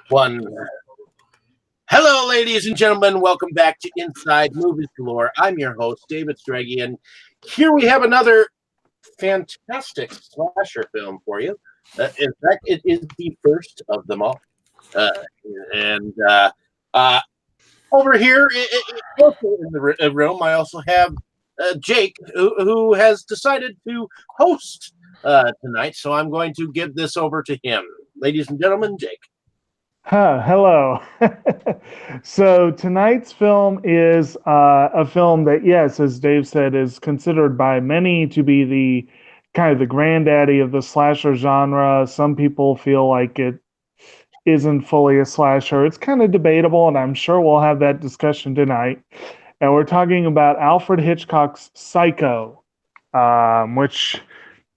One. Hello, ladies and gentlemen. Welcome back to Inside Movies Galore. I'm your host, David Strege, and here we have another fantastic slasher film for you. In fact, it is the first of them all. Uh, and over here, also in the room, I also have Jake, who has decided to host tonight. So I'm going to give this over to him. Ladies and gentlemen, Jake. Hello. So tonight's film is a film that, yes, as Dave said, is considered by many to be the kind of the granddaddy of the slasher genre. Some people feel like it isn't fully a slasher. It's kind of debatable, and I'm sure we'll have that discussion tonight. And we're talking about Alfred Hitchcock's Psycho, which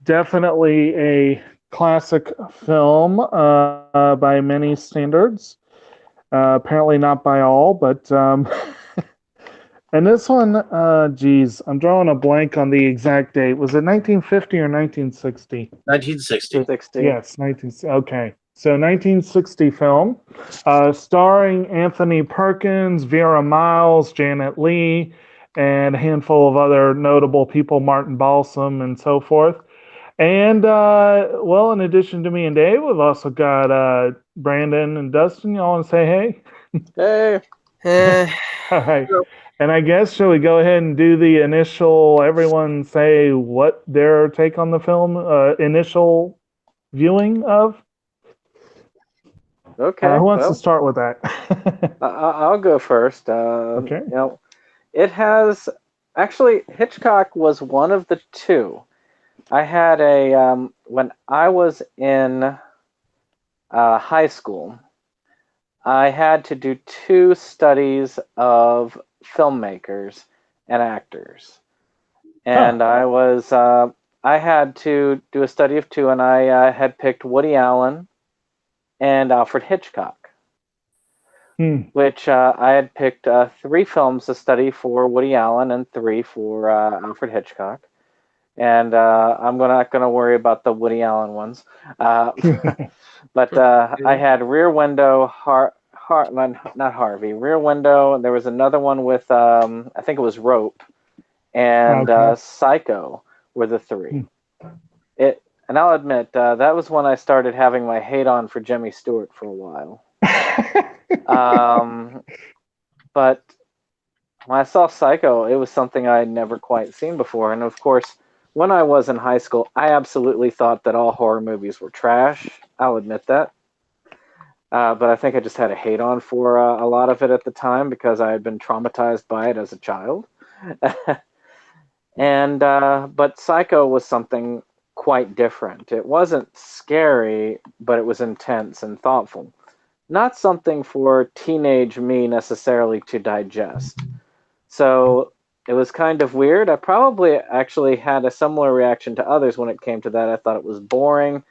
definitely a classic film by many standards. Apparently not by all, but and this one, geez, I'm drawing a blank on the exact date. Was it 1950 or 1960? 1960. Yes, 1960. Okay. So 1960 film, starring Anthony Perkins, Vera Miles, Janet Leigh, and a handful of other notable people, Martin Balsam, and so forth. And well, in addition to me and Dave, we've also got Brandon and Dustin. Y'all want to say hey? Hey. All right. And I guess, shall we go ahead and do the initial, everyone say what their take on the film, initial viewing of? Okay. Who wants to start with that? I'll go first. Okay. It has actually Hitchcock was one of the two. I had when I was in high school, I had to do two studies of filmmakers and actors, and I had to do a study of two, and I had picked Woody Allen and Alfred Hitchcock, which I had picked three films to study for Woody Allen and three for Alfred Hitchcock. And I'm not going to worry about the Woody Allen ones. But I had Rear Window, not Harvey, Rear Window, and there was another one with, I think it was Rope, and Psycho were the three. And I'll admit, that was when I started having my hate on for Jimmy Stewart for a while. But when I saw Psycho, it was something I had never quite seen before. And of course, when I was in high school, I absolutely thought that all horror movies were trash. I'll admit that. But I think I just had a hate on for a lot of it at the time because I had been traumatized by it as a child. But Psycho was something quite different. It wasn't scary, but it was intense and thoughtful. Not something for teenage me necessarily to digest. So it was kind of weird. I probably actually had a similar reaction to others when it came to that. I thought it was boring,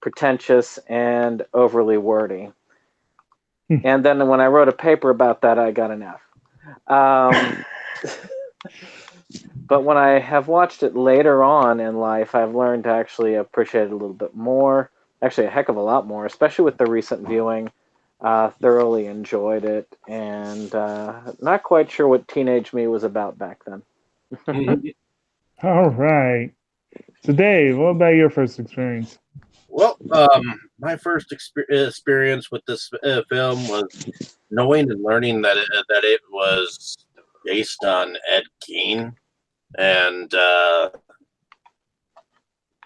pretentious, and overly wordy. And then when I wrote a paper about that, I got an F. But when I have watched it later on in life, I've learned to actually appreciate it a little bit more. Actually, a heck of a lot more, especially with the recent viewing. Thoroughly enjoyed it, and not quite sure what teenage me was about back then. All right. So, Dave, what about your first experience? Well, my first experience with this film was knowing and learning that it was based on Ed Gein, and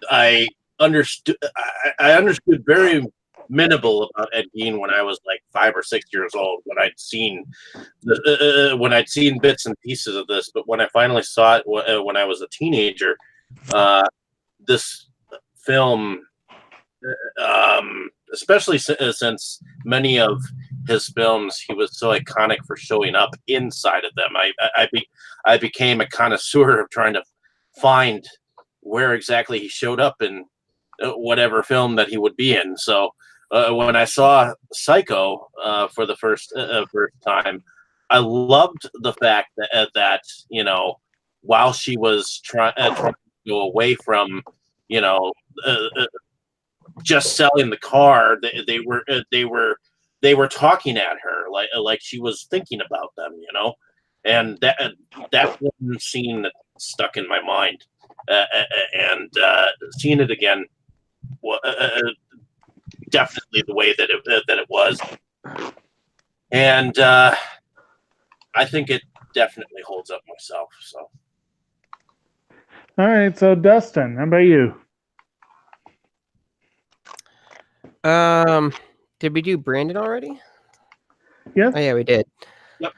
I understood very minimal about Ed Gein when I was like 5 or 6 years old. When I'd seen bits and pieces of this, but when I finally saw it when I was a teenager, this film, especially since many of his films, he was so iconic for showing up inside of them. I became a connoisseur of trying to find where exactly he showed up in whatever film that he would be in. So when I saw Psycho for the first time, I loved the fact that while she was trying to go away from just selling the car. They were talking at her like she was thinking about them, you know, and that's one scene that stuck in my mind, and seeing it again, definitely the way that it was, and I think it definitely holds up myself. So. All right, so Dustin, how about you? Did we do Brandon already? Yes. Oh yeah, we did. Yep.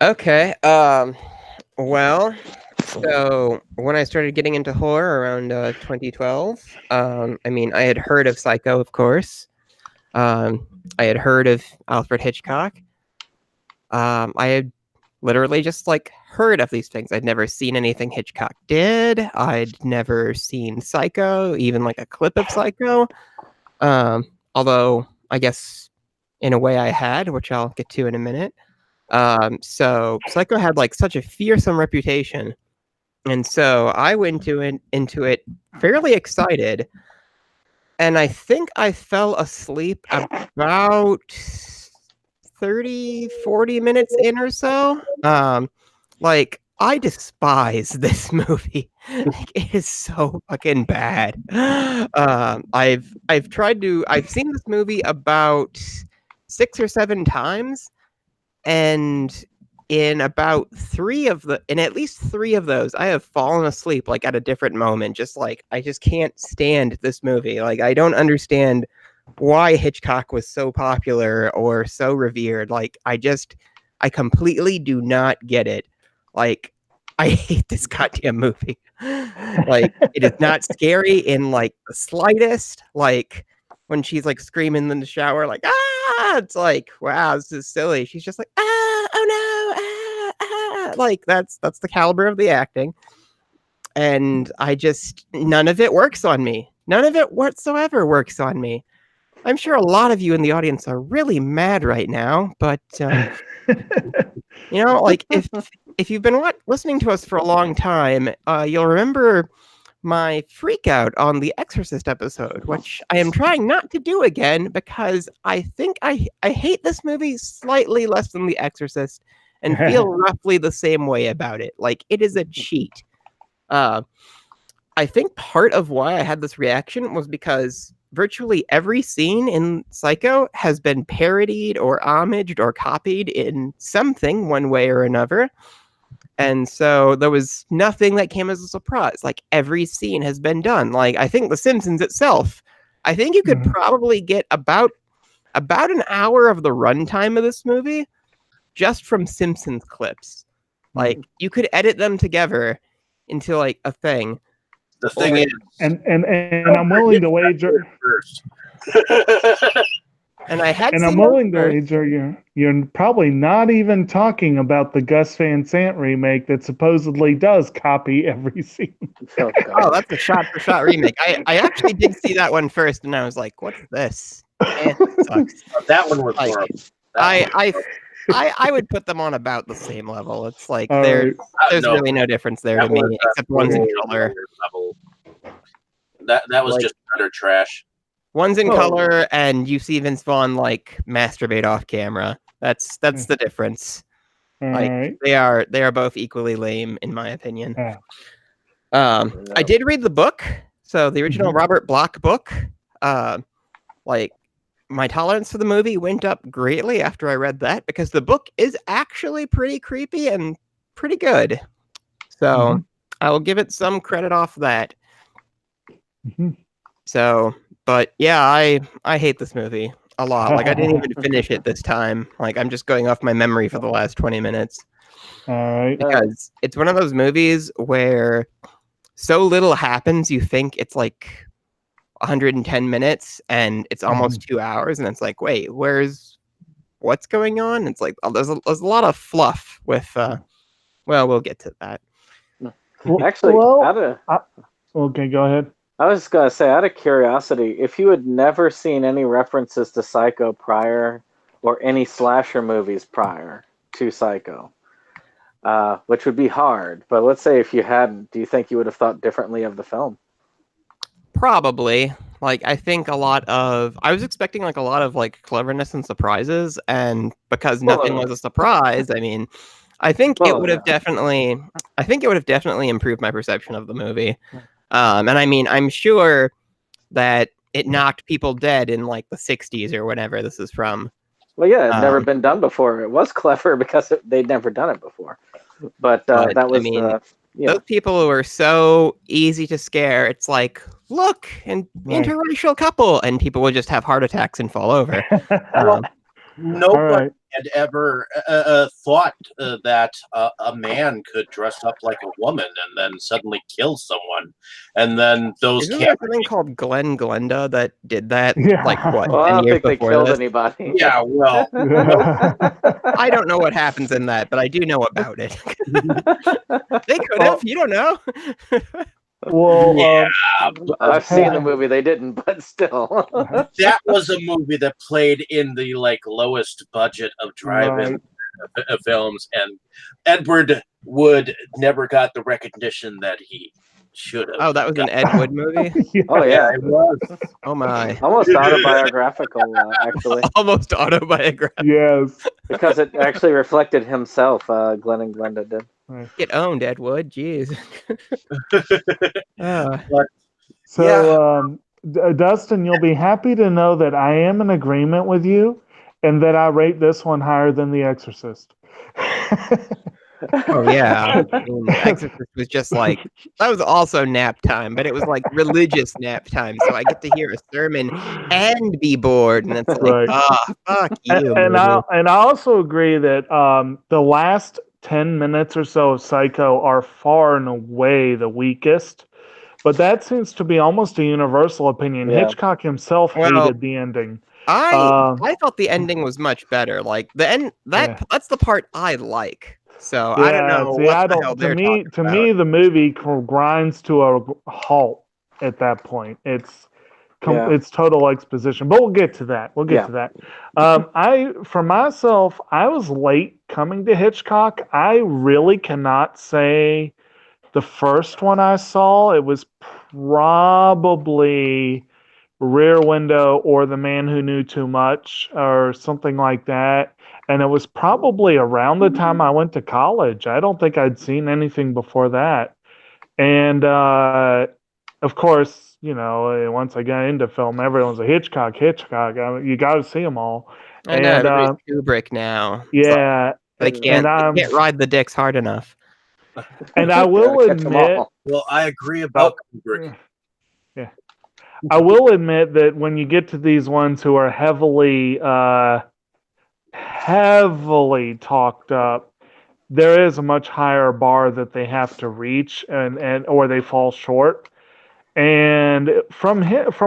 Okay. Well, so when I started getting into horror around 2012, I mean, I had heard of Psycho, of course. I had heard of Alfred Hitchcock. I had literally just like heard of these things. I'd never seen anything Hitchcock did. I'd never seen Psycho, even like a clip of Psycho. Although I guess in a way I had, which I'll get to in a minute. So Psycho had like such a fearsome reputation. And so I went into it fairly excited. And I think I fell asleep about 30, 40 minutes in or so. Like, I despise this movie. Like, it is so fucking bad. I've seen this movie about 6 or 7 times, and in at least 3 of those, I have fallen asleep like at a different moment. Just like I just can't stand this movie. Like, I don't understand why Hitchcock was so popular or so revered. Like, I completely do not get it. Like, I hate this goddamn movie. Like, it is not scary in like the slightest. Like, when she's like screaming in the shower, like, ah, it's like, wow, this is silly. She's just like, ah, oh no, ah, ah. Like, that's the caliber of the acting. And none of it works on me. None of it whatsoever works on me. I'm sure a lot of you in the audience are really mad right now, but you know, like if you've been listening to us for a long time, you'll remember my freak out on the Exorcist episode, which I am trying not to do again because I think I hate this movie slightly less than the Exorcist and feel roughly the same way about it. Like, it is a cheat. I think part of why I had this reaction was because virtually every scene in Psycho has been parodied or homaged or copied in something one way or another. And so there was nothing that came as a surprise. Like, every scene has been done. Like, I think The Simpsons itself, I think you could probably get about an hour of the runtime of this movie just from Simpsons clips. Like, you could edit them together into like a thing. The thing is, and I'm willing to wager. And I had, and I'm willing to wager you're probably not even talking about the Gus Van Sant remake that supposedly does copy every scene. Oh, that's a shot-for-shot remake. I actually did see that one first, and I was like, "What's this?" It sucks. That one was like, horrible. I would put them on about the same level. It's like Right. there's really no difference there to me, except one's in color. That was just utter trash. One's in color, and you see Vince Vaughn like masturbate off camera. That's the difference. Like, they are both equally lame, in my opinion. I did read the book, so the original Robert Bloch book. Like, my tolerance for the movie went up greatly after I read that, because the book is actually pretty creepy and pretty good. So I will give it some credit off that. So, but yeah, I hate this movie a lot. Like, I didn't even finish it this time. Like, I'm just going off my memory for the last 20 minutes. All right. Because it's one of those movies where so little happens, you think it's like 110 minutes and it's almost 2 hours, and it's like, wait, what's going on? It's like, there's a lot of fluff with well, we'll get to that. Actually, okay, go ahead. I was just going to say, out of curiosity, if you had never seen any references to Psycho prior, or any slasher movies prior to Psycho, which would be hard, but let's say if you hadn't, do you think you would have thought differently of the film? Probably. Like, I think I was expecting like a lot of like cleverness and surprises, and because nothing was a surprise, I mean, I think it would have definitely improved my perception of the movie. And I mean, I'm sure that it knocked people dead in like the 60s or whenever this is from. Well, yeah, it had never been done before. It was clever because they'd never done it before. But that was, I mean, those people who are so easy to scare, it's like, look, an interracial couple, and people would just have heart attacks and fall over. Nobody had ever thought that a man could dress up like a woman and then suddenly kill someone, and then those. Isn't there something called Glenn Glenda that did that? Yeah. Like what? Well, I 10 don't years think they before killed this? anybody. Yeah, well, I don't know what happens in that, but I do know about it. They could have. You don't know. Well, yeah, I've seen the movie. They didn't, but still. that was a movie that played in the like lowest budget of drive-in films, and Edward Wood never got the recognition that he should have. Oh, that was an Ed Wood movie? Oh, yeah. It was. Oh, my. Almost autobiographical, actually. Almost autobiographical. Yes. Because it actually reflected himself, Glenn and Glenda did. Get owned, Ed Wood. Jeez. So, Dustin, you'll be happy to know that I am in agreement with you and that I rate this one higher than The Exorcist. Oh, yeah. Exorcist was just like, that was also nap time, but it was like religious nap time. So I get to hear a sermon and be bored. And it's like, fuck you. And I also agree that the last 10 minutes or so of Psycho are far and away the weakest. But that seems to be almost a universal opinion. Yeah. Hitchcock himself hated the ending. I thought the ending was much better. Like the end, that's the part I like. So I don't know. To me, the movie grinds to a halt at that point. It's total exposition. But we'll get to that. For myself, I was late coming to Hitchcock. I really cannot say the first one I saw. It was probably Rear Window or The Man Who Knew Too Much or something like that. And it was probably around the time I went to college. I don't think I'd seen anything before that. And of course, once I got into film, everyone's a Hitchcock. You got to see them all. I know, everybody's Kubrick now. Yeah. They can't ride the dicks hard enough. And I will admit... Well, I agree about Kubrick. Yeah. I will admit that when you get to these ones who are heavily talked up, there is a much higher bar that they have to reach, or they fall short. And from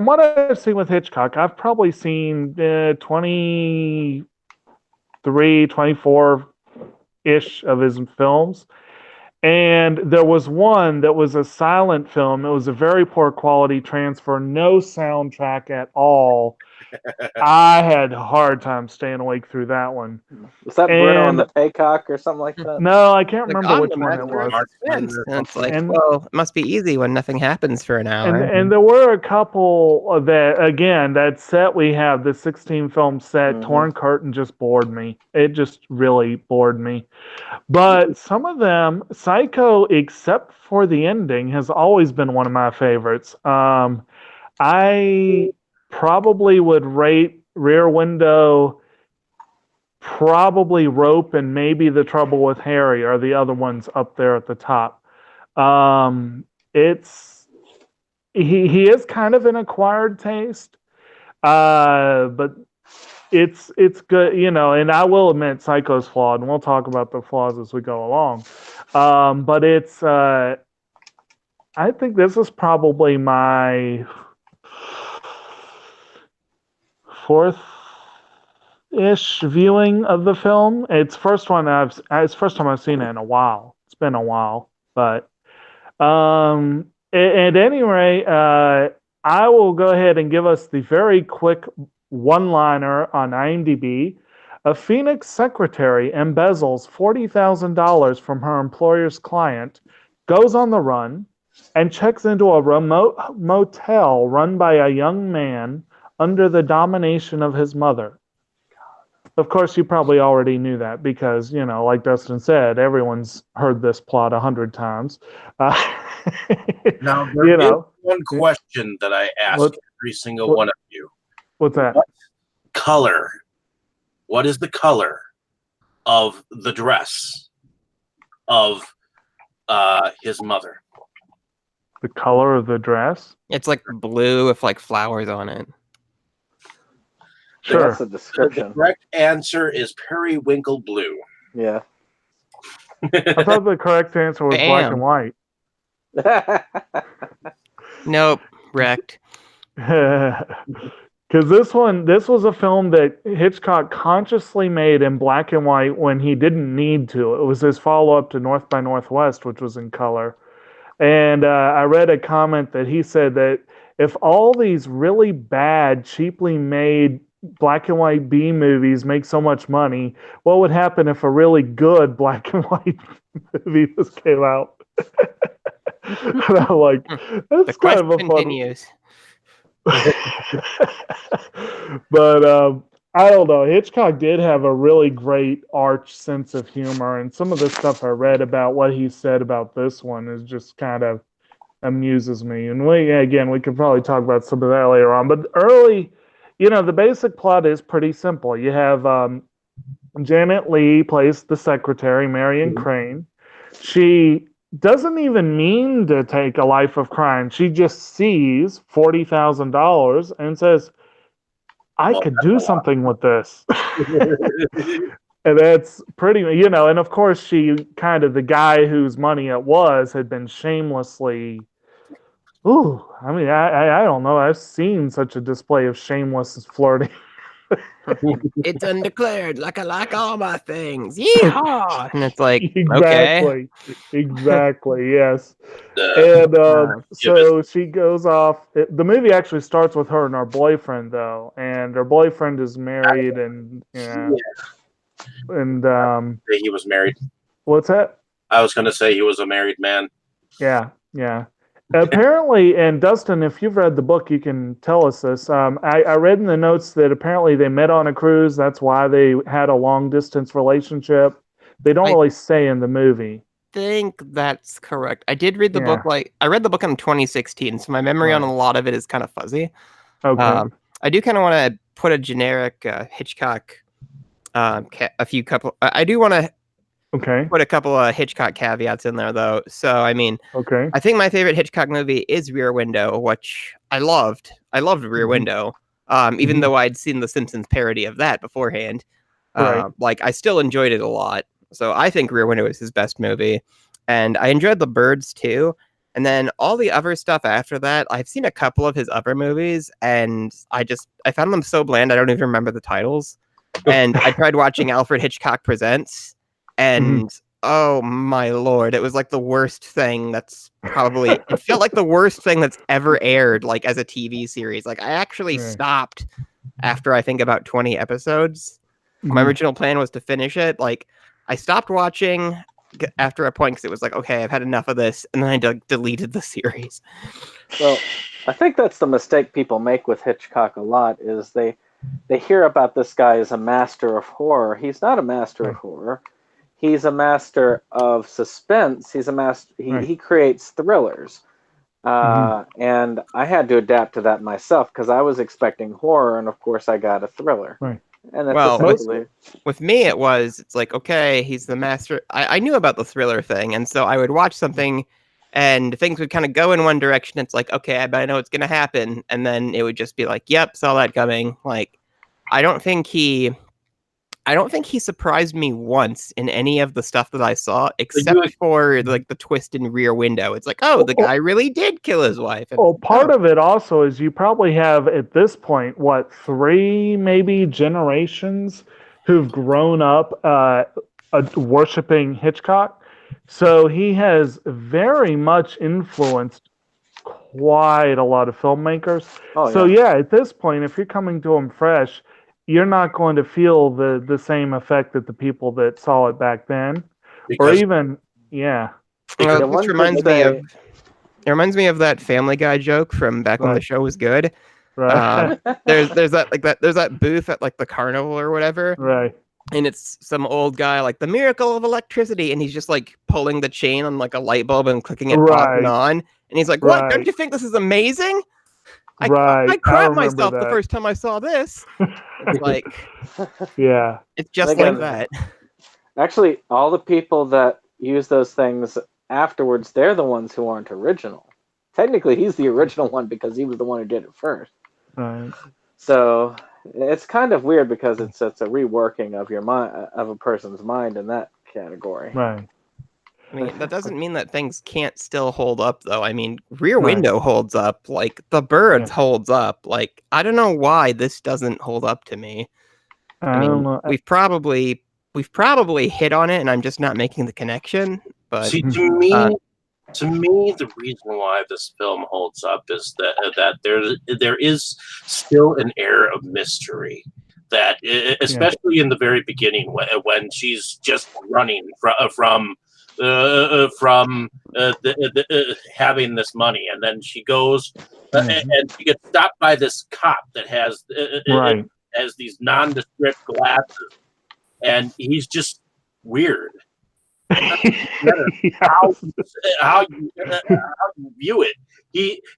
what I've seen with Hitchcock, I've probably seen 23, 24-ish of his films. And there was one that was a silent film. It was a very poor quality transfer, no soundtrack at all. I had a hard time staying awake through that one. Was that Bruno and the Paycock or something like that? No, I can't remember which one it was. And it's like, well, it must be easy when nothing happens for an hour. And there were a couple that set we have, the 16-film set, Torn Curtain just bored me. It just really bored me. But some of them, Psycho, except for the ending, has always been one of my favorites. I probably would rate Rear Window, probably Rope, and maybe The Trouble with Harry are the other ones up there at the top. He is kind of an acquired taste, but it's good, and I will admit Psycho's flawed, and we'll talk about the flaws as we go along. But it's I think this is probably my fourth-ish viewing of the film. It's first time I've seen it in a while. It's been a while, but at any rate, I will go ahead and give us the very quick one-liner on IMDb. A Phoenix secretary embezzles $40,000 from her employer's client, goes on the run, and checks into a remote motel run by a young man under the domination of his mother. Of course, you probably already knew that because, like Dustin said, everyone's heard this plot 100 times. Now, there is one question that I ask every single one of you. What's that? What is the color of the dress of his mother? The color of the dress? It's like blue with like flowers on it. Sure. That's a description. The correct answer is periwinkle blue. Yeah. I thought the correct answer was black and white. Nope, wrecked. Because this was a film that Hitchcock consciously made in black and white when he didn't need to. It was his follow-up to North by Northwest, which was in color. And I read a comment that he said that if all these really bad, cheaply made black and white B movies make so much money, what would happen if a really good black and white movie just came out? And I'm like, that's kind of a fun. Continues. But I don't know. Hitchcock did have a really great arch sense of humor, and some of the stuff I read about what he said about this one is just kind of amuses me. And we could probably talk about some of that later on. But early, the basic plot is pretty simple. You have Janet Leigh plays the secretary, Marion Crane. She doesn't even mean to take a life of crime. She just sees $40,000 and says, I could do something with this. And that's pretty, and of course she the guy whose money it was had been shamelessly, I don't know. I've seen such a display of shameless flirting. It's undeclared, like I like all my things. Yeehaw! And it's like, exactly, okay. Exactly, yes. And so she goes off. The movie actually starts with her and her boyfriend, though, and her boyfriend is married, and he was married. What's that? I was going to say he was a married man. Yeah. Apparently, and Dustin, if you've read the book, you can tell us this. I read in the notes that apparently they met on a cruise. That's why they had a long distance relationship. They don't really say in the movie. I think that's correct. I did read the book. I read the book in 2016, so my memory on a lot of it is kind of fuzzy. Okay. I do kind of want to put a generic Hitchcock. I do want to. Okay. Put a couple of Hitchcock caveats in there, though. So, I mean, I think my favorite Hitchcock movie is Rear Window, which I loved. I loved Rear Window, even though I'd seen the Simpsons parody of that beforehand. I still enjoyed it a lot. So I think Rear Window is his best movie. And I enjoyed The Birds, too. And then all the other stuff after that, I've seen a couple of his other movies, and I found them so bland, I don't even remember the titles. And I tried watching Alfred Hitchcock Presents. And oh my lord, it was like the worst thing it felt like the worst thing that's ever aired, like as a TV series. Like I actually stopped after I think about 20 episodes. My original plan was to finish it. Like I stopped watching after a point because it was like, okay, I've had enough of this. And then I deleted the series. Well, I think that's the mistake people make with Hitchcock a lot is they hear about this guy as a master of horror. He's not a master of horror. He's a master of suspense. He's a master. He creates thrillers, and I had to adapt to that myself because I was expecting horror, and of course, I got a thriller. Right. And that's with me, it's like okay, he's the master. I knew about the thriller thing, and so I would watch something, and things would kind of go in one direction. It's like okay, I know it's gonna happen, and then it would just be like, yep, saw that coming. Like, I don't think he surprised me once in any of the stuff that I saw, except for like the twist in Rear Window. It's like, oh, the guy really did kill his wife. Part of it also is you probably have at this point, 3 maybe generations who've grown up worshiping Hitchcock. So he has very much influenced quite a lot of filmmakers. At this point, if you're coming to him fresh, you're not going to feel the same effect that the people that saw it back then, or even, This reminds me of reminds me of that Family Guy joke from back when the Right. show was good. Right. There's that booth at like the carnival or whatever, Right. and it's some old guy like the miracle of electricity, and he's just like pulling the chain on like a light bulb and clicking it off and Right. on, and he's like, "What? Don't Right. you think this is amazing? I Right. I crap remember myself the that. first time I saw this." It's like Yeah. it's just Again, like that. Actually, all the people that use those things afterwards, they're the ones who aren't original. Technically, he's the original one because he was the one who did it first. Right. So it's kind of weird because it's a reworking of your mind, of a person's mind in that category. Right. I mean, that doesn't mean that things can't still hold up, though. I mean, Rear Right. Window holds up, like The Birds Yeah. holds up. Like, I don't know why this doesn't hold up to me. I mean, don't know. we've probably hit on it, and I'm just not making the connection. But See, to me, the reason why this film holds up is that there is still an air of mystery that, especially in the very beginning, when she's just running from having this money, and then she goes and she gets stopped by this cop that has Right. has these nondescript glasses, and he's just weird. How you view it.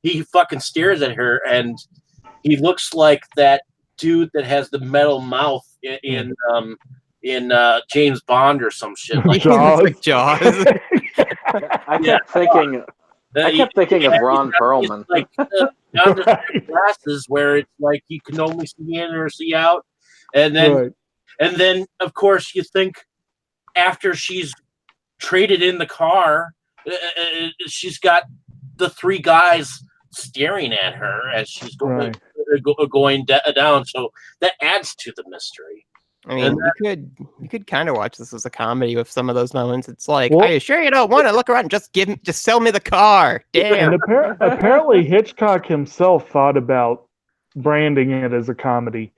He fucking stares at her, and he looks like that dude that has the metal mouth in James Bond or some shit like Jaws. like Jaws. I kept thinking. I kept thinking of Ron Perlman. Like nondescript glasses, where it's like you can only see in or see out, and then of course you think after she's traded in the car, she's got the three guys staring at her as she's going down. So that adds to the mystery. I mean, you could kind of watch this as a comedy with some of those moments. It's like, Well- are you sure you don't want to look around? Just sell me the car. Damn. And apparently Hitchcock himself thought about branding it as a comedy.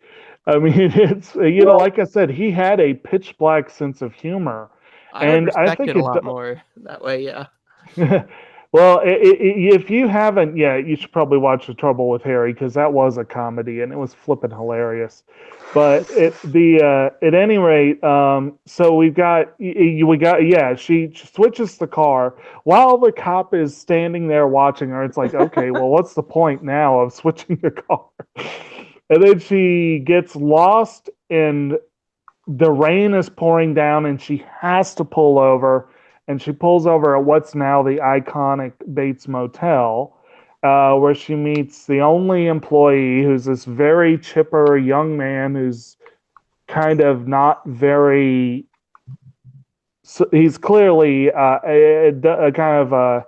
I mean, it's like I said, he had a pitch black sense of humor. I would and I respect think it a it lot do- more that way. Yeah. Well, if you haven't yet, you should probably watch The Trouble with Harry, because that was a comedy and it was flippin' hilarious. But at any rate, so we got she switches the car while the cop is standing there watching her. It's like, okay, well, what's the point now of switching the car? And then she gets lost, and the rain is pouring down, and she has to pull over. And she pulls over at what's now the iconic Bates Motel, where she meets the only employee, who's this very chipper young man who's kind of not very. He's clearly a kind of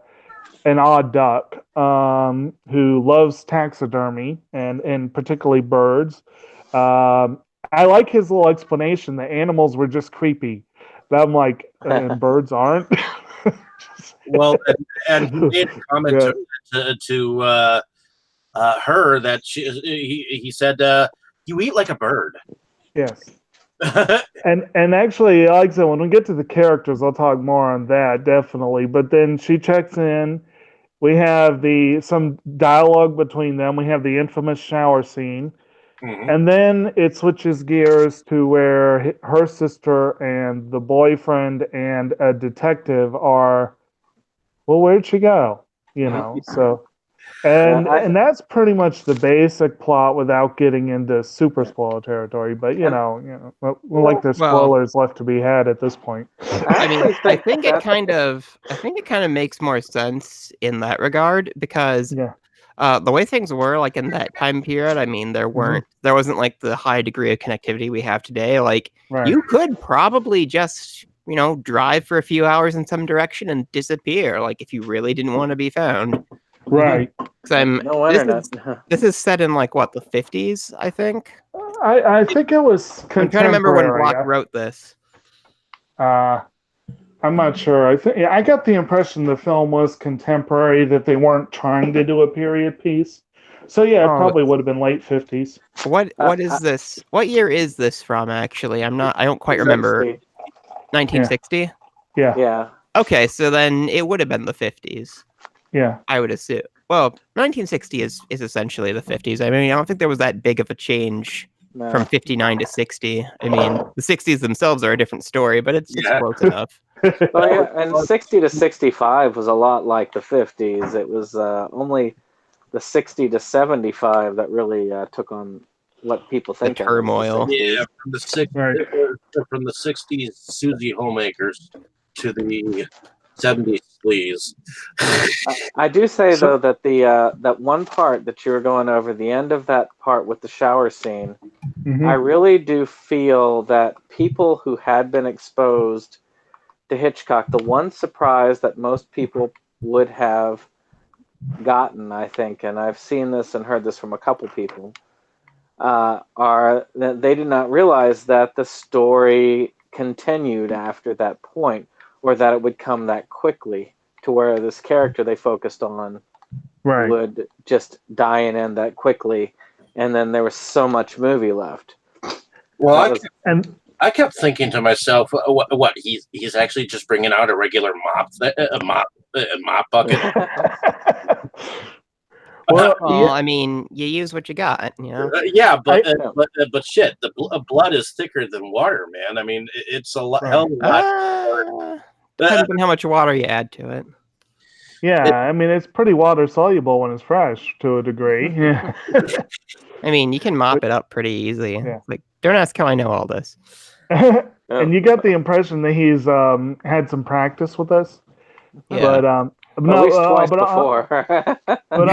an odd duck who loves taxidermy and particularly birds. I like his little explanation that animals were just creepy. But I'm like, and birds aren't. Well, and he made a comment to her that he said, "You eat like a bird." Yes. And actually, like I said, when we get to the characters, I'll talk more on that, definitely. But then she checks in. We have some dialogue between them. We have the infamous shower scene. Mhm. And then it switches gears to where her sister and the boyfriend and a detective are, well, where'd she go? So, and that's pretty much the basic plot without getting into super spoiler territory. But like there's spoilers left to be had at this point. I mean, I think it kind of makes more sense in that regard because the way things were like in that time period, I mean, there wasn't like the high degree of connectivity we have today. Like you could probably just, drive for a few hours in some direction and disappear. Like if you really didn't want to be found. Right. No internet. This is set in like what, the 50s, I think. I think it was. I'm trying to remember when Block wrote this. I'm not sure. I got the impression the film was contemporary, that they weren't trying to do a period piece. So yeah, it probably would have been late 50s. What is this? What year is this from? Actually, I don't quite remember. 1960. Yeah. Yeah. Okay, so then it would have been the 50s. Yeah. I would assume. Well, 1960 is essentially the 50s. I mean, I don't think there was that big of a change No. from 59 to 60. I mean, the 60s themselves are a different story, but it's Yeah. close enough. Well, yeah, and 60 to 65 was a lot like the 50s. It was only the 60 to 75 that really took on what people think of as the turmoil. 60s. Yeah, from the 60s Susie homemakers to the 70s sleaze. I do say though that the that one part that you were going over, the end of that part with the shower scene, Mhm. I really do feel that people who had been exposed to Hitchcock, the one surprise that most people would have gotten, I think, and I've seen this and heard this from a couple people, are that they did not realize that the story continued after that point, or that it would come that quickly to where this character they focused on Right. would just die and end that quickly, and then there was so much movie left. Well, And I kept thinking to myself, what he's actually just bringing out a regular mop bucket. well, Well, yeah, I mean, you use what you got, you know? Yeah, but I- but shit, the blood is thicker than water, man. I mean, it's a Right. hell of a lot. Depends on how much water you add to it. yeah. I mean, it's pretty water soluble when it's fresh to a degree. Yeah. I mean, you can mop it up pretty easily. Yeah. Like, don't ask how I know all this. And you get the impression that he's had some practice with this. Yeah. But at no, least twice but before. but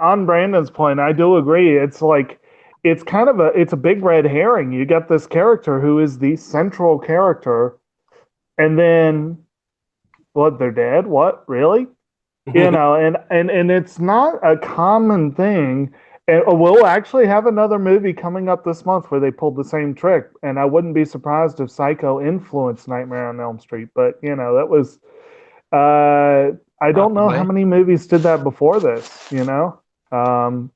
on Brandon's point, I do agree. It's like it's kind of it's a big red herring. You got this character who is the central character, and then what? They're dead. What? Really? You know, and it's not a common thing. And we'll actually have another movie coming up this month where they pulled the same trick, and I wouldn't be surprised if Psycho influenced Nightmare on Elm Street. But you know, that was I don't know how Possibly. many movies did that before this. You know,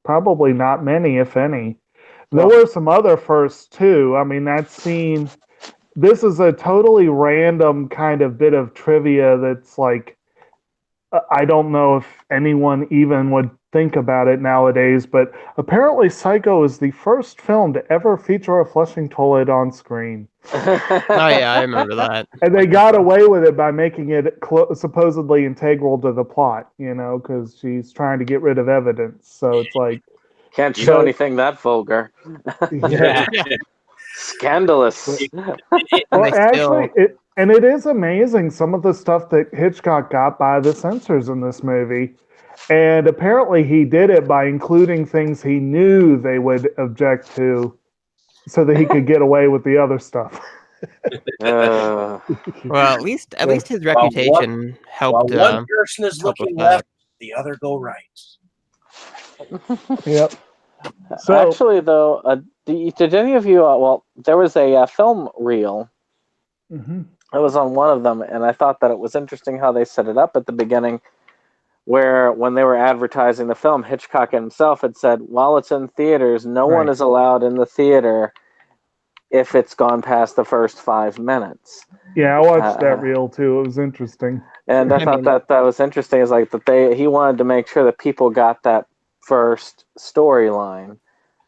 probably not many, if any. There were some other firsts too. I mean, that scene. This is a totally random kind of bit of trivia that's like I don't know if anyone even would think about it nowadays, but apparently Psycho is the first film to ever feature a flushing toilet on screen. Oh, yeah, I remember that. And they got away with it by making it supposedly integral to the plot, you know, because she's trying to get rid of evidence. So it's like, Can't show But- anything that vulgar. yeah. Scandalous. And Well, they actually, it is amazing some of the stuff that Hitchcock got by the censors in this movie. And apparently he did it by including things he knew they would object to so that he could get away with the other stuff. Uh, Well, at least his reputation While helped. one person is help looking with that. left, the other go right. Yep. So, Actually, though, did any of you? Well, there was a film reel. mhm. It was on one of them, and I thought that it was interesting how they set it up at the beginning, where when they were advertising the film, Hitchcock himself had said, while it's in theaters, no one Right. is allowed in the theater if it's gone past the first 5 minutes. Yeah, I watched that reel too. It was interesting. And I thought that was interesting. Is like that he wanted to make sure that people got that first storyline.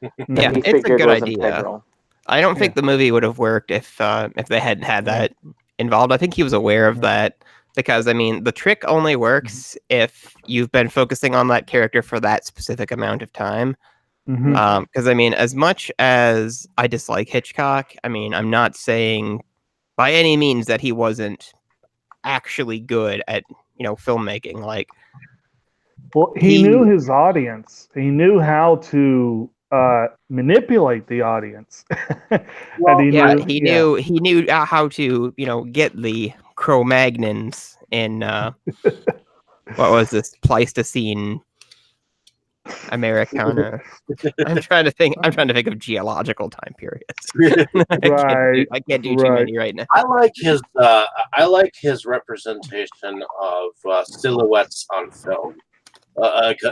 Yeah, He it's a figured good was idea. integral. I don't think the movie would have worked if they hadn't had that involved. I think he was aware of that because I mean the trick only works if you've been focusing on that character for that specific amount of time. Mhm. Because I mean, as much as I dislike Hitchcock, I mean, I'm not saying by any means that he wasn't actually good at filmmaking. Like, Well, he knew his audience. He knew how to manipulate the audience. Well, And he knew how to get the Cro-Magnons in what was this Pleistocene Americana. I'm trying to think of geological time periods. I can't do too many right now. I like his representation of silhouettes on film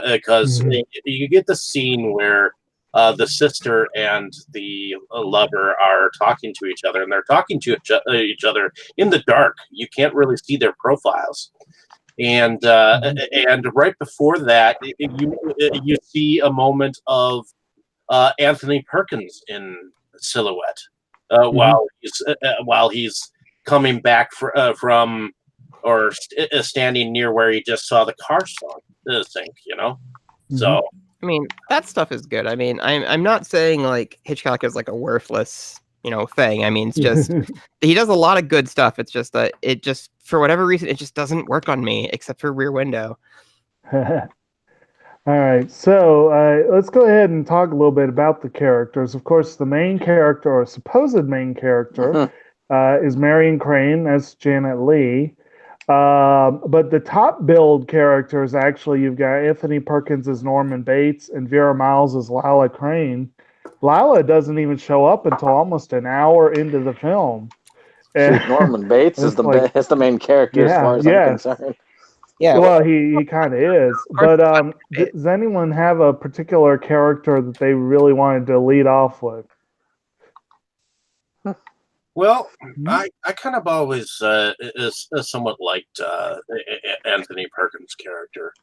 because you get the scene where the sister and the lover are talking to each other, and they're talking to each other in the dark. You can't really see their profiles, and right before that, you see a moment of Anthony Perkins in silhouette while he's coming back from or standing near where he just saw the car sink. So. I mean, that stuff is good. I mean, I'm not saying like Hitchcock is like a worthless, thing. I mean, it's just he does a lot of good stuff. It's just that it just, for whatever reason, it just doesn't work on me, except for Rear Window. All right, so let's go ahead and talk a little bit about the characters. Of course, the main character, or supposed main character, is Marion Crane. That's Janet Leigh. But the top billed characters, actually, you've got Anthony Perkins as Norman Bates and Vera Miles as Lila Crane. Lila doesn't even show up until almost an hour into the film. Shoot, Norman Bates is the main character as far as I'm concerned. Yeah, well, he kind of is. But does anyone have a particular character that they really wanted to lead off with? Well, I kind of always somewhat liked Anthony Perkins' character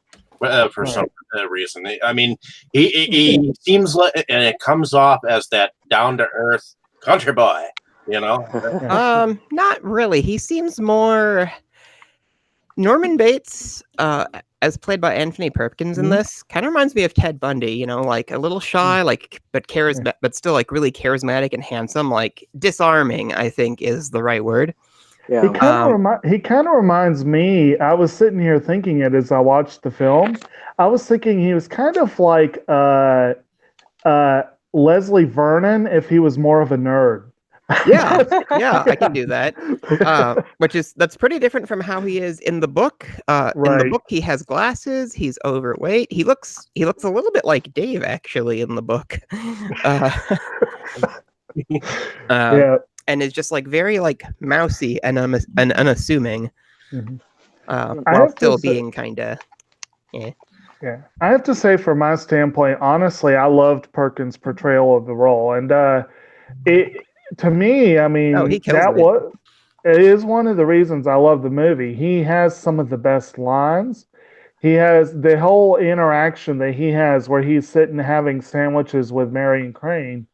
for some reason. I mean, he seems like, and it comes off as that down to earth country boy, Not really. He seems more. Norman Bates, as played by Anthony Perkins in this, kind of reminds me of Ted Bundy. Like a little shy, but still like really charismatic and handsome. Like disarming, I think is the right word. Yeah. He kind of reminds me. I was sitting here thinking it as I watched the film. I was thinking he was kind of like Leslie Vernon if he was more of a nerd. Yeah, I can do that. That's pretty different from how he is in the book. In the book, he has glasses. He's overweight. He looks a little bit like Dave, actually, in the book. And is just like very like mousy and unassuming, while still being kind of. Yeah, I have to say, from my standpoint, honestly, I loved Perkins' portrayal of the role, and to me, I mean, it is one of the reasons I love the movie. He has some of the best lines. He has the whole interaction that he has where he's sitting having sandwiches with Marion Crane,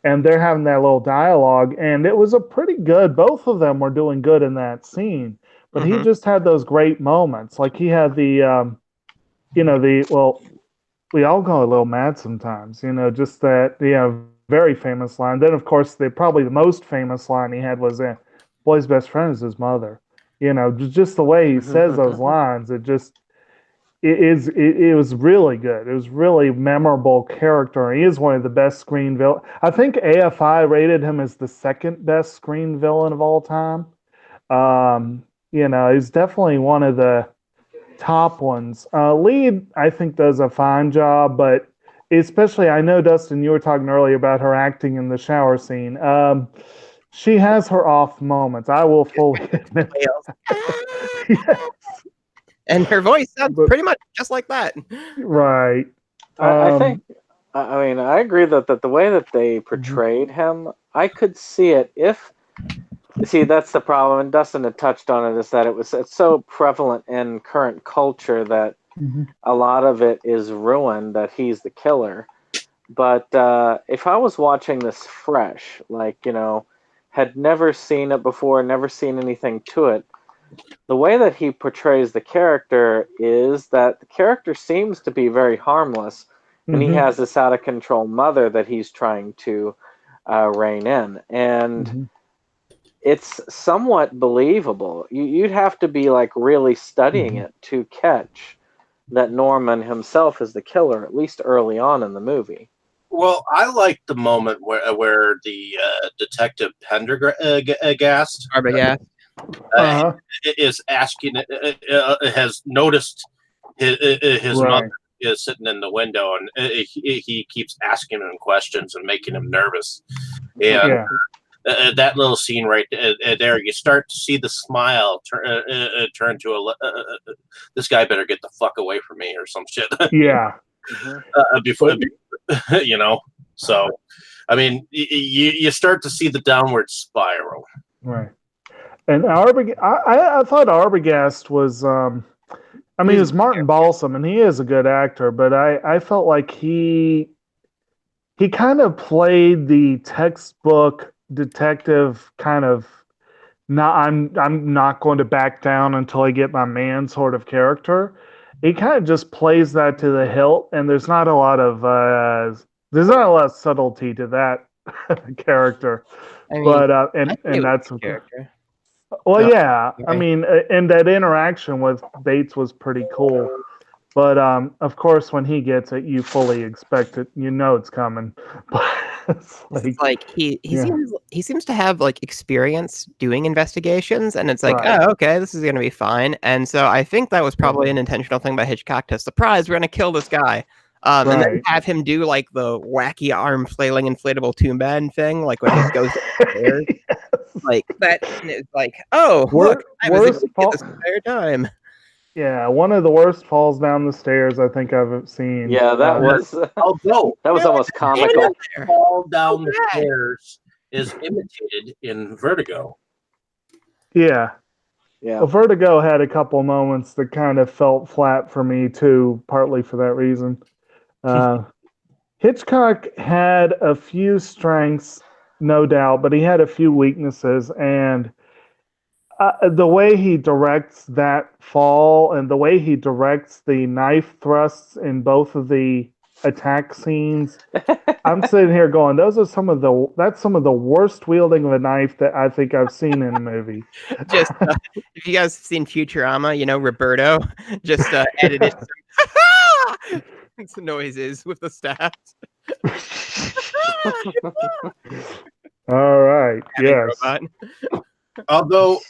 and they're having that little dialogue, and it was a pretty good. Both of them were doing good in that scene, but he just had those great moments. Like he had we all go a little mad sometimes, just that, very famous line. Then, of course, probably the most famous line he had was, boy's best friend is his mother. Just the way he says those lines, it was really good. It was really memorable character. He is one of the best screen villains. I think AFI rated him as the second best screen villain of all time. He's definitely one of the top ones. Lead, I think, does a fine job, but especially, I know, Dustin, you were talking earlier about her acting in the shower scene. She has her off moments. I will fully admit. Yes. And her voice sounds pretty much just like that. Right. I think. I mean, I agree that the way that they portrayed him, I could see it if. See, that's the problem, and Dustin had touched on it. Is that it's so prevalent in current culture that. A lot of it is ruined that he's the killer. But if I was watching this fresh, had never seen it before, never seen anything to it, the way that he portrays the character is that the character seems to be very harmless, and he has this out of control mother that he's trying to rein in. And it's somewhat believable. You'd have to be like really studying it to catch that Norman himself is the killer, at least early on in the movie. Well, I like the moment where the detective Pendergast is asking, has noticed his mother is sitting in the window, and he keeps asking him questions and making him nervous. And that little scene right there, you start to see the smile turn to this guy better get the fuck away from me or some shit. Yeah. Before, so, I mean, you start to see the downward spiral. Right. And I thought Arbogast was, I mean, it's Martin Balsam, and he is a good actor, but I felt like he kind of played the textbook detective kind of I'm not going to back down until I get my man sort of character. He kind of just plays that to the hilt, and there's not a lot of subtlety to that character. I mean, But I think it and was that's a good character. well, No, yeah. I okay. mean, and that interaction with Bates was pretty cool. But of course, when he gets it, you fully expect it. You know it's coming. But it's It's like he yeah. seems to have like experience doing investigations, and it's like, Right. oh, okay, this is gonna be fine. And so I think that was probably an intentional thing by Hitchcock to surprise, we're gonna kill this guy. And then Right. have him do like the wacky arm flailing inflatable tomb man thing, like when he goes upstairs. Like that, and it's like, oh, look, I was able to get this entire time. Yeah, one of the worst falls down the stairs I think I've seen. Yeah, that was Although that was almost comical. fall down the stairs is imitated in Vertigo. Yeah. Yeah. Well, Vertigo had a couple moments that kind of felt flat for me too, partly for that reason. Hitchcock had a few strengths, no doubt, but he had a few weaknesses, and the way he directs that fall and the way he directs the knife thrusts in both of the attack scenes, I'm sitting here going, that's some of the worst wielding of a knife that I think I've seen in a movie. Just if you guys have seen Futurama, you know Roberto just edited some noises with the staff. All right. Yes. Robot. Although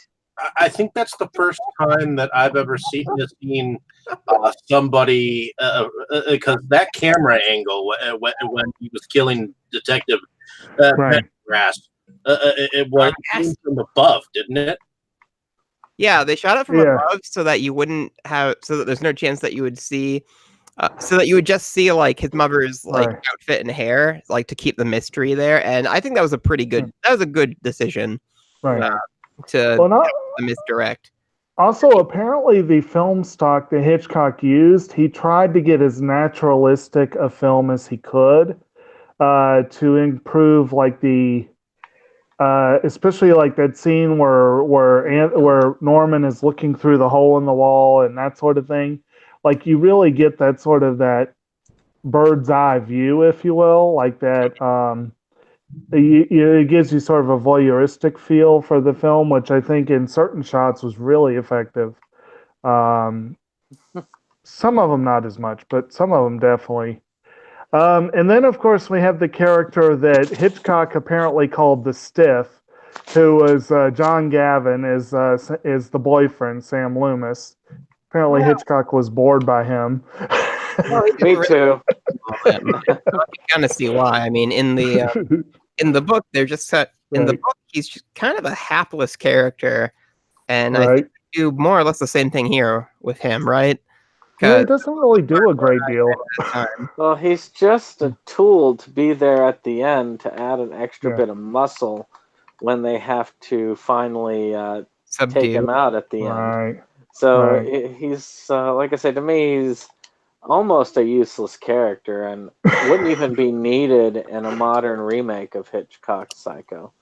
I think that's the first time that I've ever seen somebody because that camera angle when he was killing Detective Right. Pendergrass, it was seen from above, didn't it? Yeah, they shot it from above so that you wouldn't have, so that there's no chance that you would see, so that you would just see like his mother's like outfit and hair, like to keep the mystery there. And I think that was a pretty good, that was a good decision, Right. to misdirect. Also, apparently, the film stock that Hitchcock used, he tried to get as naturalistic a film as he could to improve, like the, especially like that scene where Norman is looking through the hole in the wall and that sort of thing. Like you really get that sort of that bird's eye view, if you will, like that. It gives you sort of a voyeuristic feel for the film, which I think in certain shots was really effective. Some of them not as much, but some of them definitely. And then, of course, we have the character that Hitchcock apparently called the Stiff, who was John Gavin, is the boyfriend, Sam Loomis. Apparently, Hitchcock was bored by him. Me too. I can kind of see why. I mean, in the book, they're just set. In the book, he's just kind of a hapless character, and I think they do more or less the same thing here with him, right? Yeah, he doesn't really do a great deal. Well, he's just a tool to be there at the end to add an extra bit of muscle when they have to finally take him out at the end. So he's, like I said, to me, he's almost a useless character and wouldn't even be needed in a modern remake of Hitchcock's Psycho.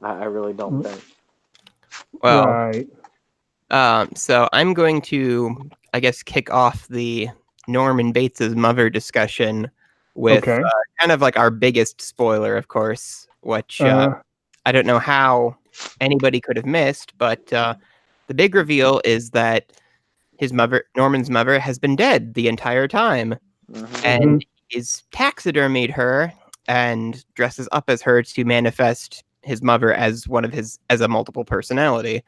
I really don't think. Well, so I'm going to, I guess, kick off the Norman Bates's mother discussion with kind of like our biggest spoiler, of course, which I don't know how anybody could have missed, but the big reveal is that his mother, Norman's mother, has been dead the entire time, and he's taxidermied her and dresses up as her to manifest his mother as as a multiple personality.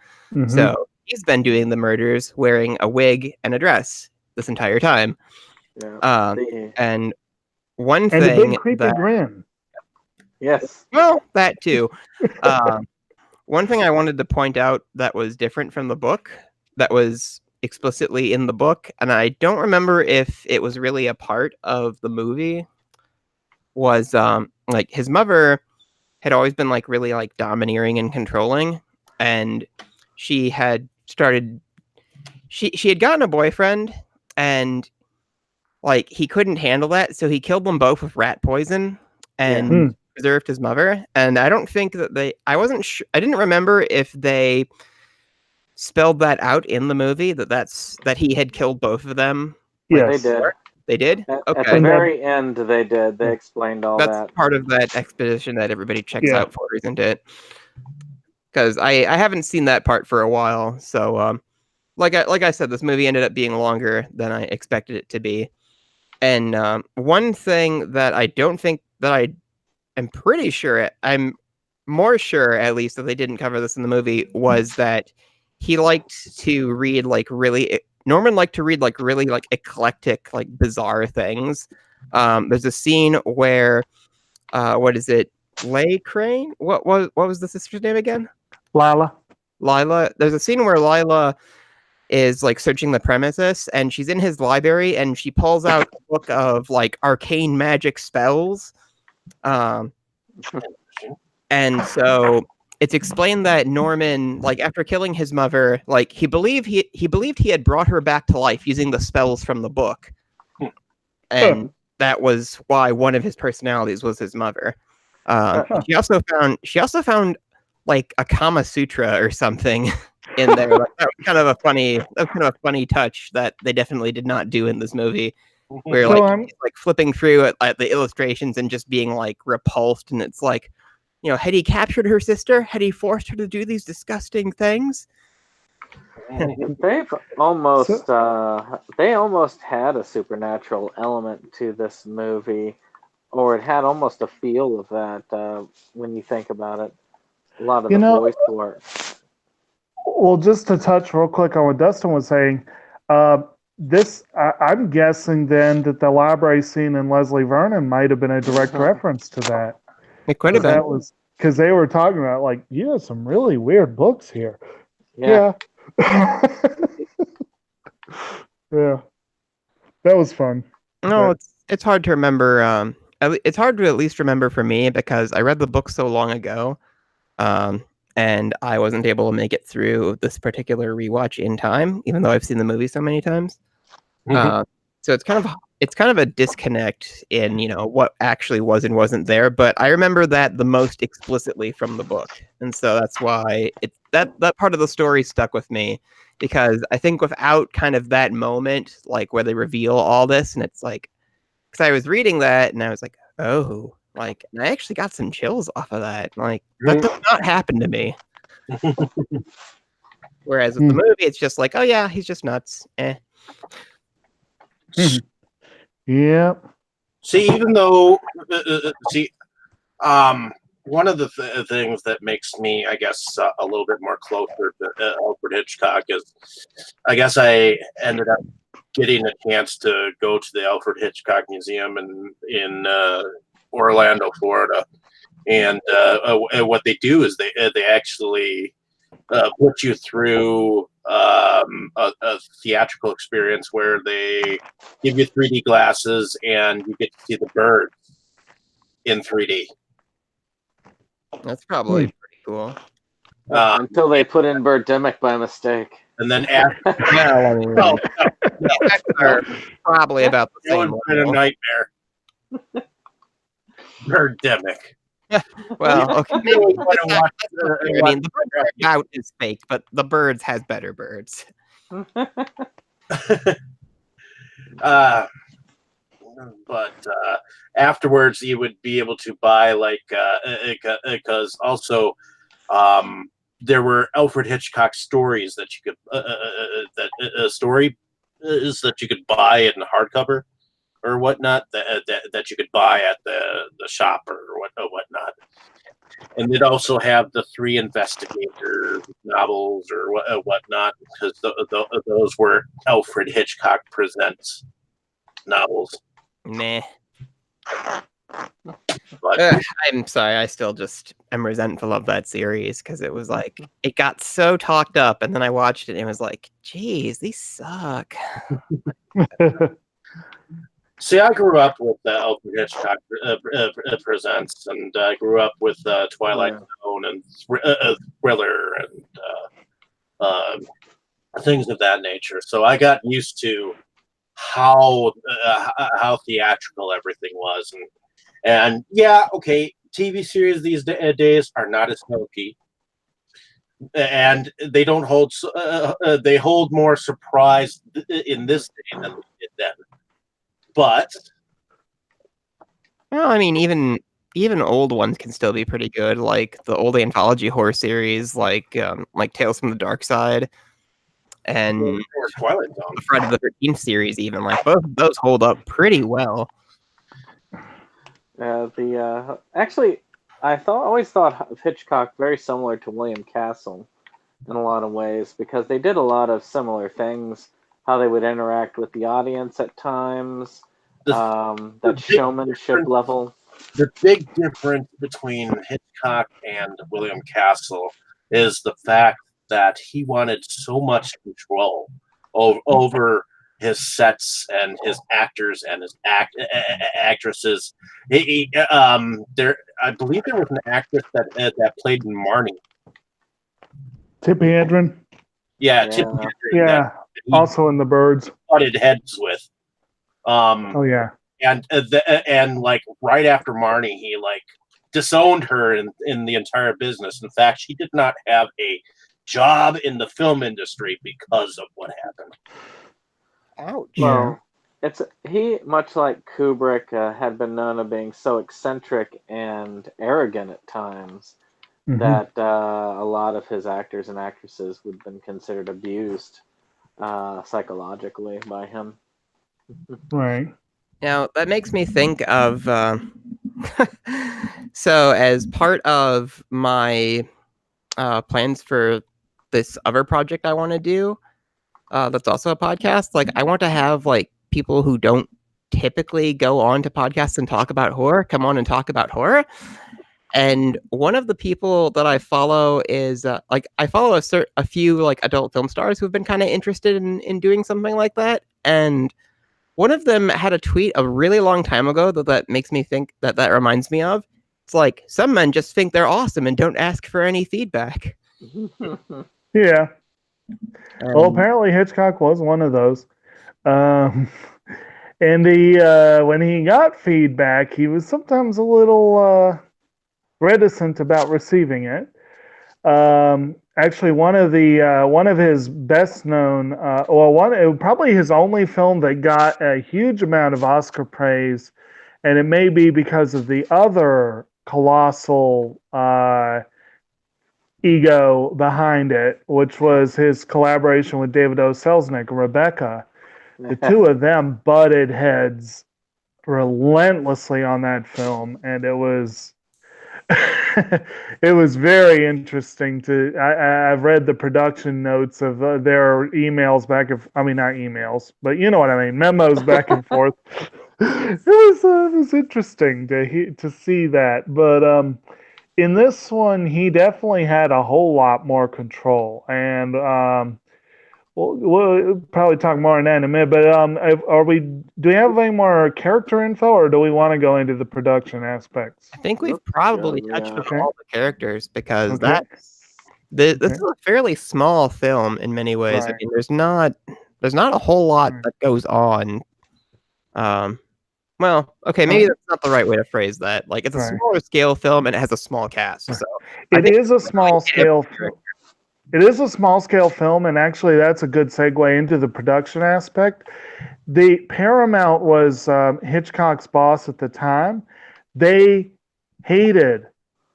So he's been doing the murders wearing a wig and a dress this entire time. And one thing, a big creepy grin. Yes. Well, that too. One thing I wanted to point out that was different from the book, that was explicitly in the book, and I don't remember if it was really a part of the movie, was like his mother had always been like really like domineering and controlling, and she had started she had gotten a boyfriend and like he couldn't handle that, so he killed them both with rat poison and preserved his mother. And I don't think that I wasn't sure. I didn't remember if they spelled that out in the movie that he had killed both of them. Like, Yes. They did. They did? At Okay. the very end, they did. They explained all That's that. part of that expedition that everybody checks Yeah. out for, isn't it? Because I haven't seen that part for a while. So like I said, this movie ended up being longer than I expected it to be. And one thing that I don't think that I am pretty sure I'm more sure at least that they didn't cover this in the movie was that he liked to read like really Norman liked to read like really like eclectic, like bizarre things. There's a scene where what is it? Lay Crane? What was the sister's name again? Lila. There's a scene where Lila is like searching the premises and she's in his library and she pulls out a book of like arcane magic spells. And so it's explained that Norman, like after killing his mother, like he believed he had brought her back to life using the spells from the book. And that was why one of his personalities was his mother. She also found like a Kama Sutra or something in there. Like, that was kind of a funny touch that they definitely did not do in this movie. Where So he's like flipping through at the illustrations and just being like repulsed, and it's like, had he captured her sister? Had he forced her to do these disgusting things? They've almost they almost had a supernatural element to this movie, or it had almost a feel of that when you think about it. A lot of the voice work. Well, just to touch real quick on what Dustin was saying, I'm guessing then that the library scene in Leslie Vernon might have been a direct reference to that. It could have been. That was because they were talking about like, you have some really weird books here. Yeah. Yeah. That was fun. No, it's hard to remember. It's hard to at least remember for me because I read the book so long ago, and I wasn't able to make it through this particular rewatch in time, even though I've seen the movie so many times. So it's kind of a disconnect in what actually was and wasn't there. But I remember that the most explicitly from the book, and so that's why that part of the story stuck with me. Because I think without kind of that moment, like where they reveal all this, and it's like, because I was reading that and I was like, oh, like, and I actually got some chills off of that. Like, that does not happen to me. Whereas with the movie, it's just like, oh yeah, he's just nuts. Yeah. See, even though, one of the things that makes me, I guess, a little bit more closer to Alfred Hitchcock is, I guess I ended up getting a chance to go to the Alfred Hitchcock Museum in Orlando, Florida, and what they do is they actually put you through a theatrical experience where they give you 3D glasses and you get to see the birds in 3D. That's probably pretty cool. Until they put in Birdemic by mistake. And then after, no, probably about the that same. would have been a nightmare. Birdemic. Well, okay. I mean, The bird out is fake, but the birds has better birds. But afterwards, you would be able to buy because also there were Alfred Hitchcock stories that you could story is that you could buy in hardcover or whatnot that you could buy at the shop or whatnot. And they'd also have the 3 investigator novels or whatnot, because those were Alfred Hitchcock Presents novels. Meh. But I'm sorry, I still just am resentful of that series because it was like, it got so talked up, and then I watched it and it was like, geez, these suck. see, I grew up with Alfred Hitchcock Presents, and I grew up with Twilight Zone and Thriller and things of that nature. So I got used to how theatrical everything was, and yeah, okay, TV series these days are not as hokey, and they don't hold they hold more surprise in this day than they did then. But Well, I mean, even old ones can still be pretty good, like the old anthology horror series, like Tales from the Dark Side and or Twilight Zone. the Friday the 13th series, even like both of those hold up pretty well. Actually, always thought of Hitchcock very similar to William Castle in a lot of ways because they did a lot of similar things. How they would interact with the audience at times, that showmanship level. The big difference between Hitchcock and William Castle is the fact that he wanted so much control over his sets and his actors and his actresses. I believe there was an actress that played Marnie. Tippi Hedren. Yeah, Yeah. Tippi Hedren, Yeah, that he also in The Birds. butted heads with. Oh yeah. And like right after Marnie, he like disowned her in the entire business. In fact, she did not have a job in the film industry because of what happened. Ouch. Well, he, much like Kubrick, had been known of being so eccentric and arrogant at times Mhm. that a lot of his actors and actresses would have been considered abused psychologically by him. Right. Now, that makes me think of so as part of my plans for this other project I want to do, that's also a podcast, like I want to have like people who don't typically go on to podcasts and talk about horror come on and talk about horror. And one of the people that I follow is like I follow a few like adult film stars who've been kind of interested in doing something like that. And one of them had a tweet a really long time ago that makes me think that reminds me of. It's like some men just think they're awesome and don't ask for any feedback. Yeah. Well, And apparently Hitchcock was one of those. Um, and when he got feedback, he was sometimes a little reticent about receiving it. Actually, one of his best known, probably his only film that got a huge amount of Oscar praise, and it may be because of the other colossal ego behind it, which was his collaboration with David O. Selznick and Rebecca. The two of them butted heads relentlessly on that film, and it was it was very interesting to. I've read the production notes of their emails back and I mean not emails, but you know what I mean, memos back and forth. It was interesting to see that, but in this one, he definitely had a whole lot more control, and we'll probably talk more on that in a minute. But do we have any more character info, or do we want to go into the production aspects? I think we've probably touched on Okay. all the characters because Okay. this is a fairly small film in many ways. Right. I mean, there's not a whole lot that goes on. Well, okay, maybe that's not the right way to phrase that. Like, it's a Right. smaller scale film and it has a small cast. So It is a small scale. It is a small scale film, and actually, that's a good segue into the production aspect. The Paramount was Hitchcock's boss at the time. They hated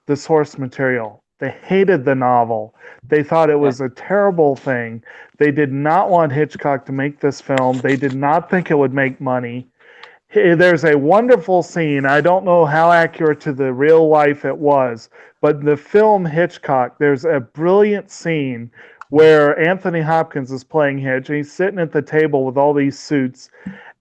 the source material. They hated the novel. They thought it was a terrible thing. They did not want Hitchcock to make this film. They did not think it would make money. There's a wonderful scene. I don't know how accurate to the real life it was, but the film Hitchcock, there's a brilliant scene where Anthony Hopkins is playing Hitch, and he's sitting at the table with all these suits,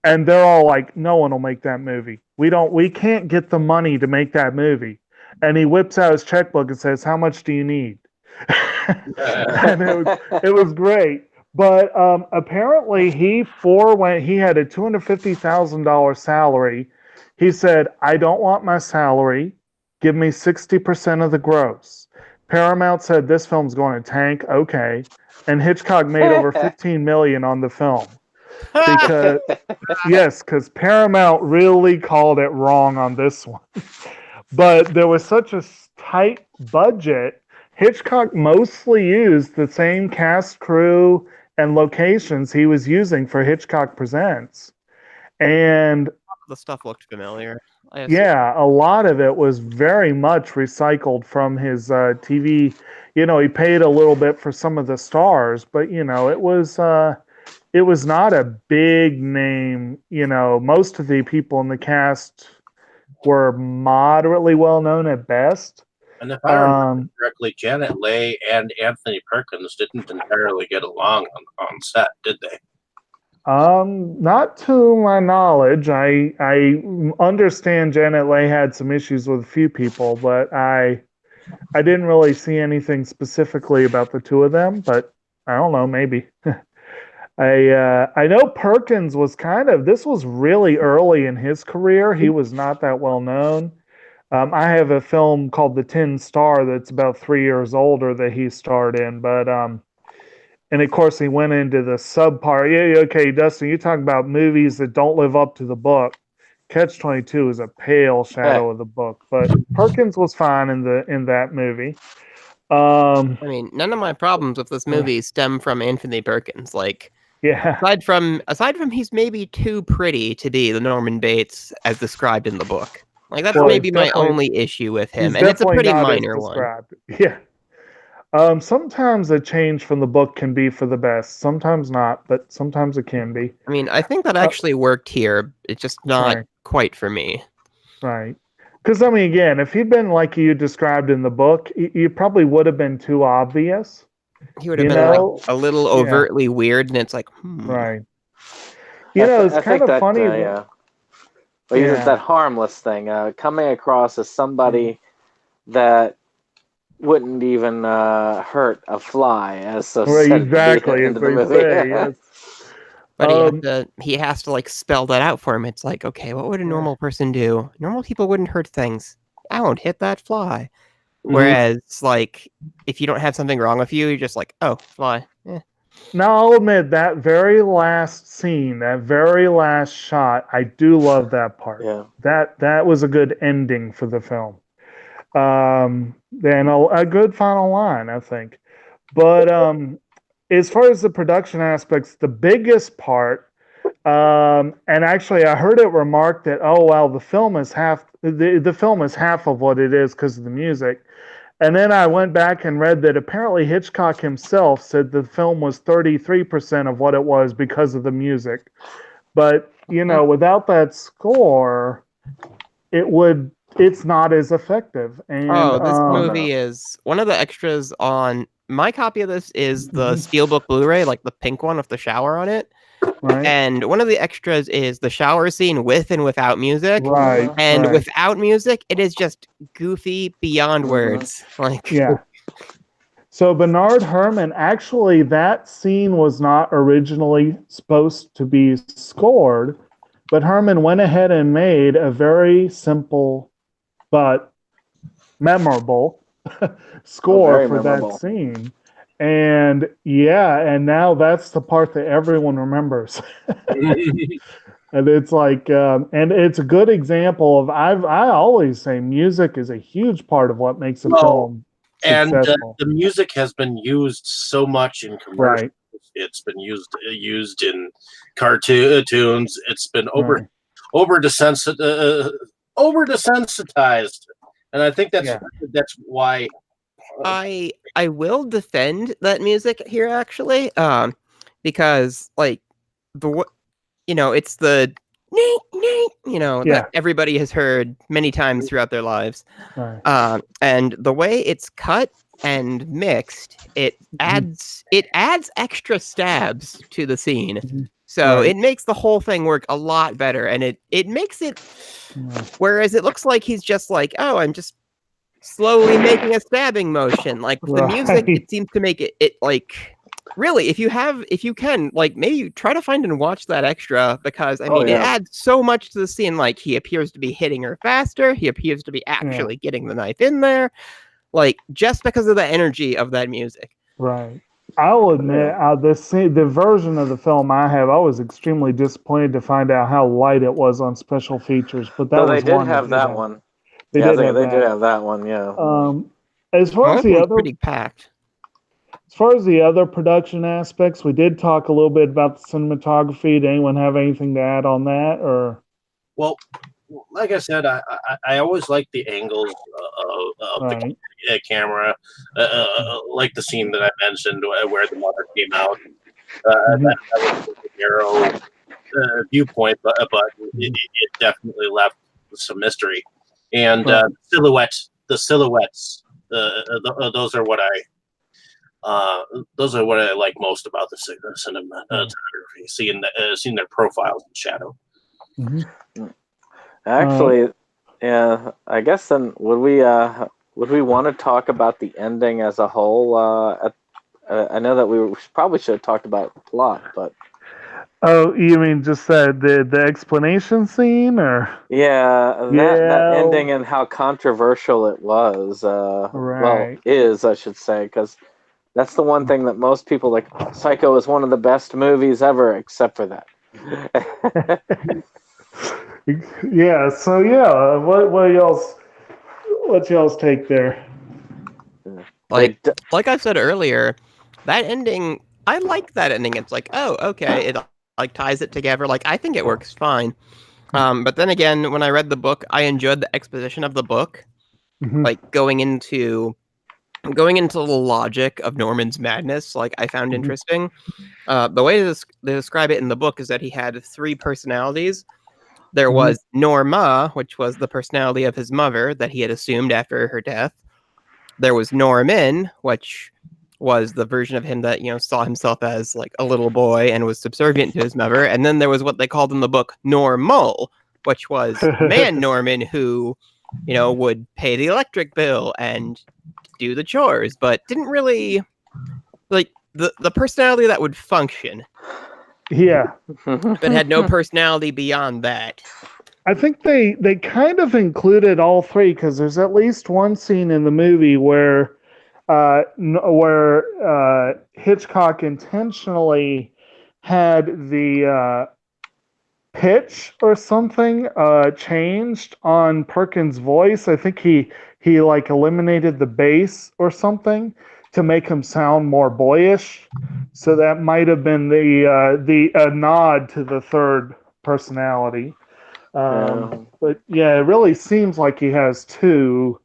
and they're all like, "No one will make that movie. We can't get the money to make that movie." And he whips out his checkbook and says, "How much do you need?" And it was great. But apparently, when he had a $250,000 salary, he said, "I don't want my salary. Give me 60% of the gross." Paramount said this film's going to tank. Okay, and Hitchcock made over $15 million on the film. because yes, because Paramount really called it wrong on this one. But there was such a tight budget. Hitchcock mostly used the same cast, crew, and locations he was using for Hitchcock Presents. And The stuff looked familiar. yeah, a lot of it was very much recycled from his TV. You know, he paid a little bit for some of the stars, but you know, it was not a big name. You know, most of the people in the cast were moderately well known at best. And if I remember correctly, Janet Leigh and Anthony Perkins didn't entirely get along on set, did they? Not to my knowledge. I understand Janet Leigh had some issues with a few people, but I didn't really see anything specifically about the two of them. But I don't know, maybe. I know Perkins was this was really early in his career. He was not that well known. I have a film called The Tin Star that's about 3 years older that he starred in, but and of course he went into the subpar. Yeah, okay, Dustin, you talk about movies that don't live up to the book. Catch-22 is a pale shadow of the book, but Perkins was fine in that movie. I mean, none of my problems with this movie stem from Anthony Perkins. Like, yeah, aside from he's maybe too pretty to be the Norman Bates as described in the book. Like, that's maybe my only issue with him, and it's a pretty minor one. Yeah. Sometimes a change from the book can be for the best. Sometimes not, but sometimes it can be. I mean, I think that actually worked here. It's just not quite for me. Right. Because, I mean, again, if he'd been like you described in the book, you probably would have been too obvious. He would have been like a little overtly weird, and it's like, Right. You know, it's kind of funny. Well, that harmless thing, coming across as somebody that wouldn't even hurt a fly, as so said exactly into the movie. Yes. But he has to like spell that out for him. It's like, okay, what would a normal person do? Normal people wouldn't hurt things. I won't hit that fly. Whereas, like, if you don't have something wrong with you, you're just like, oh, fly. Now, I'll admit, that very last scene, that very last shot, I do love that part. Yeah. That was a good ending for the film. Then a good final line, I think. But as far as the production aspects, the biggest part, and actually I heard it remarked that, oh well, the film is half of what it is because of the music. And then I went back and read that apparently Hitchcock himself said the film was 33% of what it was because of the music. But, you know, without that score, it's not as effective. And, this movie is one of the extras on my copy of this is the Steelbook Blu-ray, like the pink one with the shower on it. Right. And one of the extras is the shower scene with and without music. Right. And without music, it is just goofy beyond words. Like, yeah. So Bernard Herrmann, actually, that scene was not originally supposed to be scored, but Herrmann went ahead and made a very simple but memorable score for that scene. And and now that's the part that everyone remembers. And it's like, and it's a good example of, I always say music is a huge part of what makes a film successful. And the music has been used so much in commercials. Right. It's been used in cartoons. It's been over desensitized, and I think that's why. I will defend that music here actually, because like it's the that everybody has heard many times throughout their lives, and the way it's cut and mixed, it adds extra stabs to the scene. So it makes the whole thing work a lot better, and it makes it whereas it looks like he's just like, oh, I'm just slowly making a stabbing motion. Like with the music, it seems to make it like really, if you can, like maybe try to find and watch that extra, because it adds so much to the scene. Like he appears to be hitting her faster. He appears to be actually getting the knife in there, like just because of the energy of that music. Right. I'll admit, the version of the film I have, I was extremely disappointed to find out how light it was on special features. But that So was they did one have that have. one. They Yeah, I did think have they that. did have that one. Yeah. As far Well, as that the one's other, pretty packed. as far as the other production aspects, we did talk a little bit about the cinematography. Did anyone have anything to add on that, or Well, like I said, I always like the angles of right? the camera, like the scene that I mentioned where the mother came out. Mhm. That was a narrow viewpoint, but it definitely left some mystery. And Right. the silhouettes, those are what I like most about the cinematography. Seeing their profiles in shadow. Mhm. Actually, yeah. I guess then would we want to talk about the ending as a whole? I know that we probably should have talked about the plot, but Oh, you mean just the explanation scene, or yeah, that yeah, ending and how controversial it was. Well, right? is I should say, because that's the one thing that most people like. Psycho is one of the best movies ever, except for that. Yeah. So yeah, what's y'all's take there? They Like like I said earlier, that ending, I like that ending. It's like, oh, okay, it like ties it together. Like I think it works fine. But then again, when I read the book, I enjoyed the exposition of the book, Mhm. like going into the logic of Norman's madness. Like I found Mhm. interesting. The way they describe it in the book is that he had three personalities. There Mhm. was Norma, which was the personality of his mother that he had assumed after her death. There was Norman, which was the version of him that, saw himself as like a little boy and was subservient to his mother. And then there was what they called in the book Normal, which was man Norman who, would pay the electric bill and do the chores, but didn't really like the personality that would function, Yeah, but had no personality beyond that. I think they kind of included all three because there's at least one scene in the movie where Hitchcock intentionally had the pitch or something changed on Perkins' voice. I think he like eliminated the bass or something to make him sound more boyish. So that might have been the nod to the third personality. Yeah. But yeah, it really seems like he has two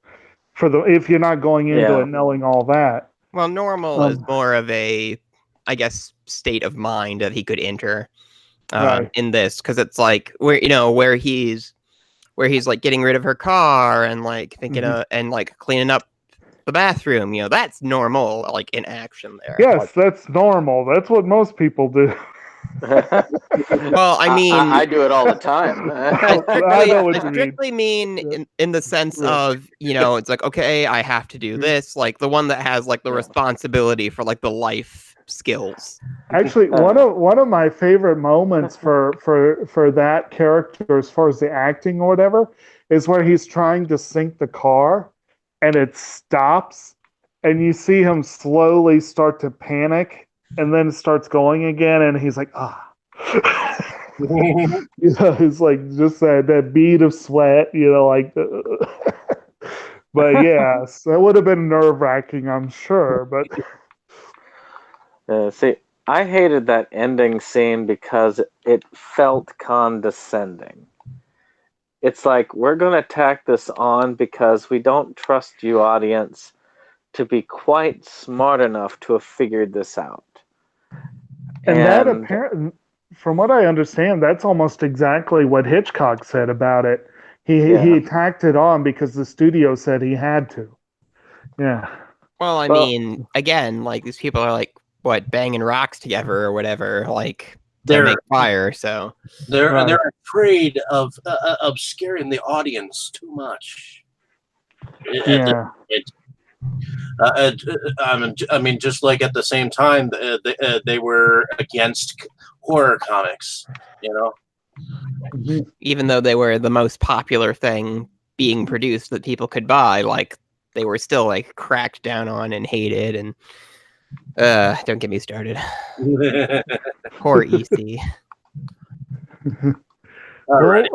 for the if you're not going into Yeah. it knowing all that. Well, normal is Um, more of a, I guess, state of mind that he could enter right. in this, because it's like where he's like getting rid of her car and like thinking Mhm. of and like cleaning up the bathroom. That's normal, like in action there. Yes, Like, that's normal. That's what most people do. well, I mean, I do it all the time. I Oh, I strictly know I what you mean. strictly mean Yeah. in the sense Yeah. of, it's like, okay, I have to do this, like the one that has like the Yeah. responsibility for like the life skills. Actually, one of my favorite moments for that character, as far as the acting or whatever, is where he's trying to sink the car, and it stops, and you see him slowly start to panic, and then it starts going again, and he's like, ah. It's like just that bead of sweat, like. But yes, that would have been nerve wracking, I'm sure. But See, I hated that ending scene because it felt condescending. It's like we're going to tack this on because we don't trust you, audience, to be quite smart enough to have figured this out. and that And apparent, from what I understand, that's almost exactly what Hitchcock said about it. He yeah, tacked it on because the studio said he had to. Yeah. Well, I well, mean, again, like these people are like what banging rocks together or whatever, like to They're make fire. So they're Right. they're afraid of scaring the audience too much. At the, Yeah. it, I mean, just like at the same time, they were against horror comics. You know, Mhm. even though they were the most popular thing being produced that people could buy, like they were still like cracked down on and hated. And Don't get me started. Poor EC. Alrighty.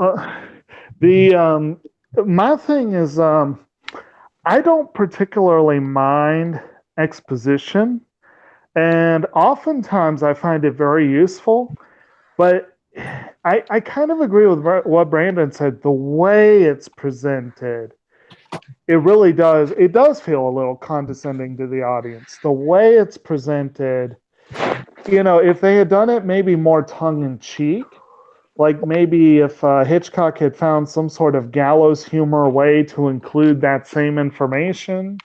Well, my thing is, I don't particularly mind exposition, and oftentimes I find it very useful. But I kind of agree with what Brandon said. The way it's presented, it really does. It does feel a little condescending to the audience. The way it's presented, if they had done it maybe more tongue in cheek, like maybe if Hitchcock had found some sort of gallows humor way to include that same information,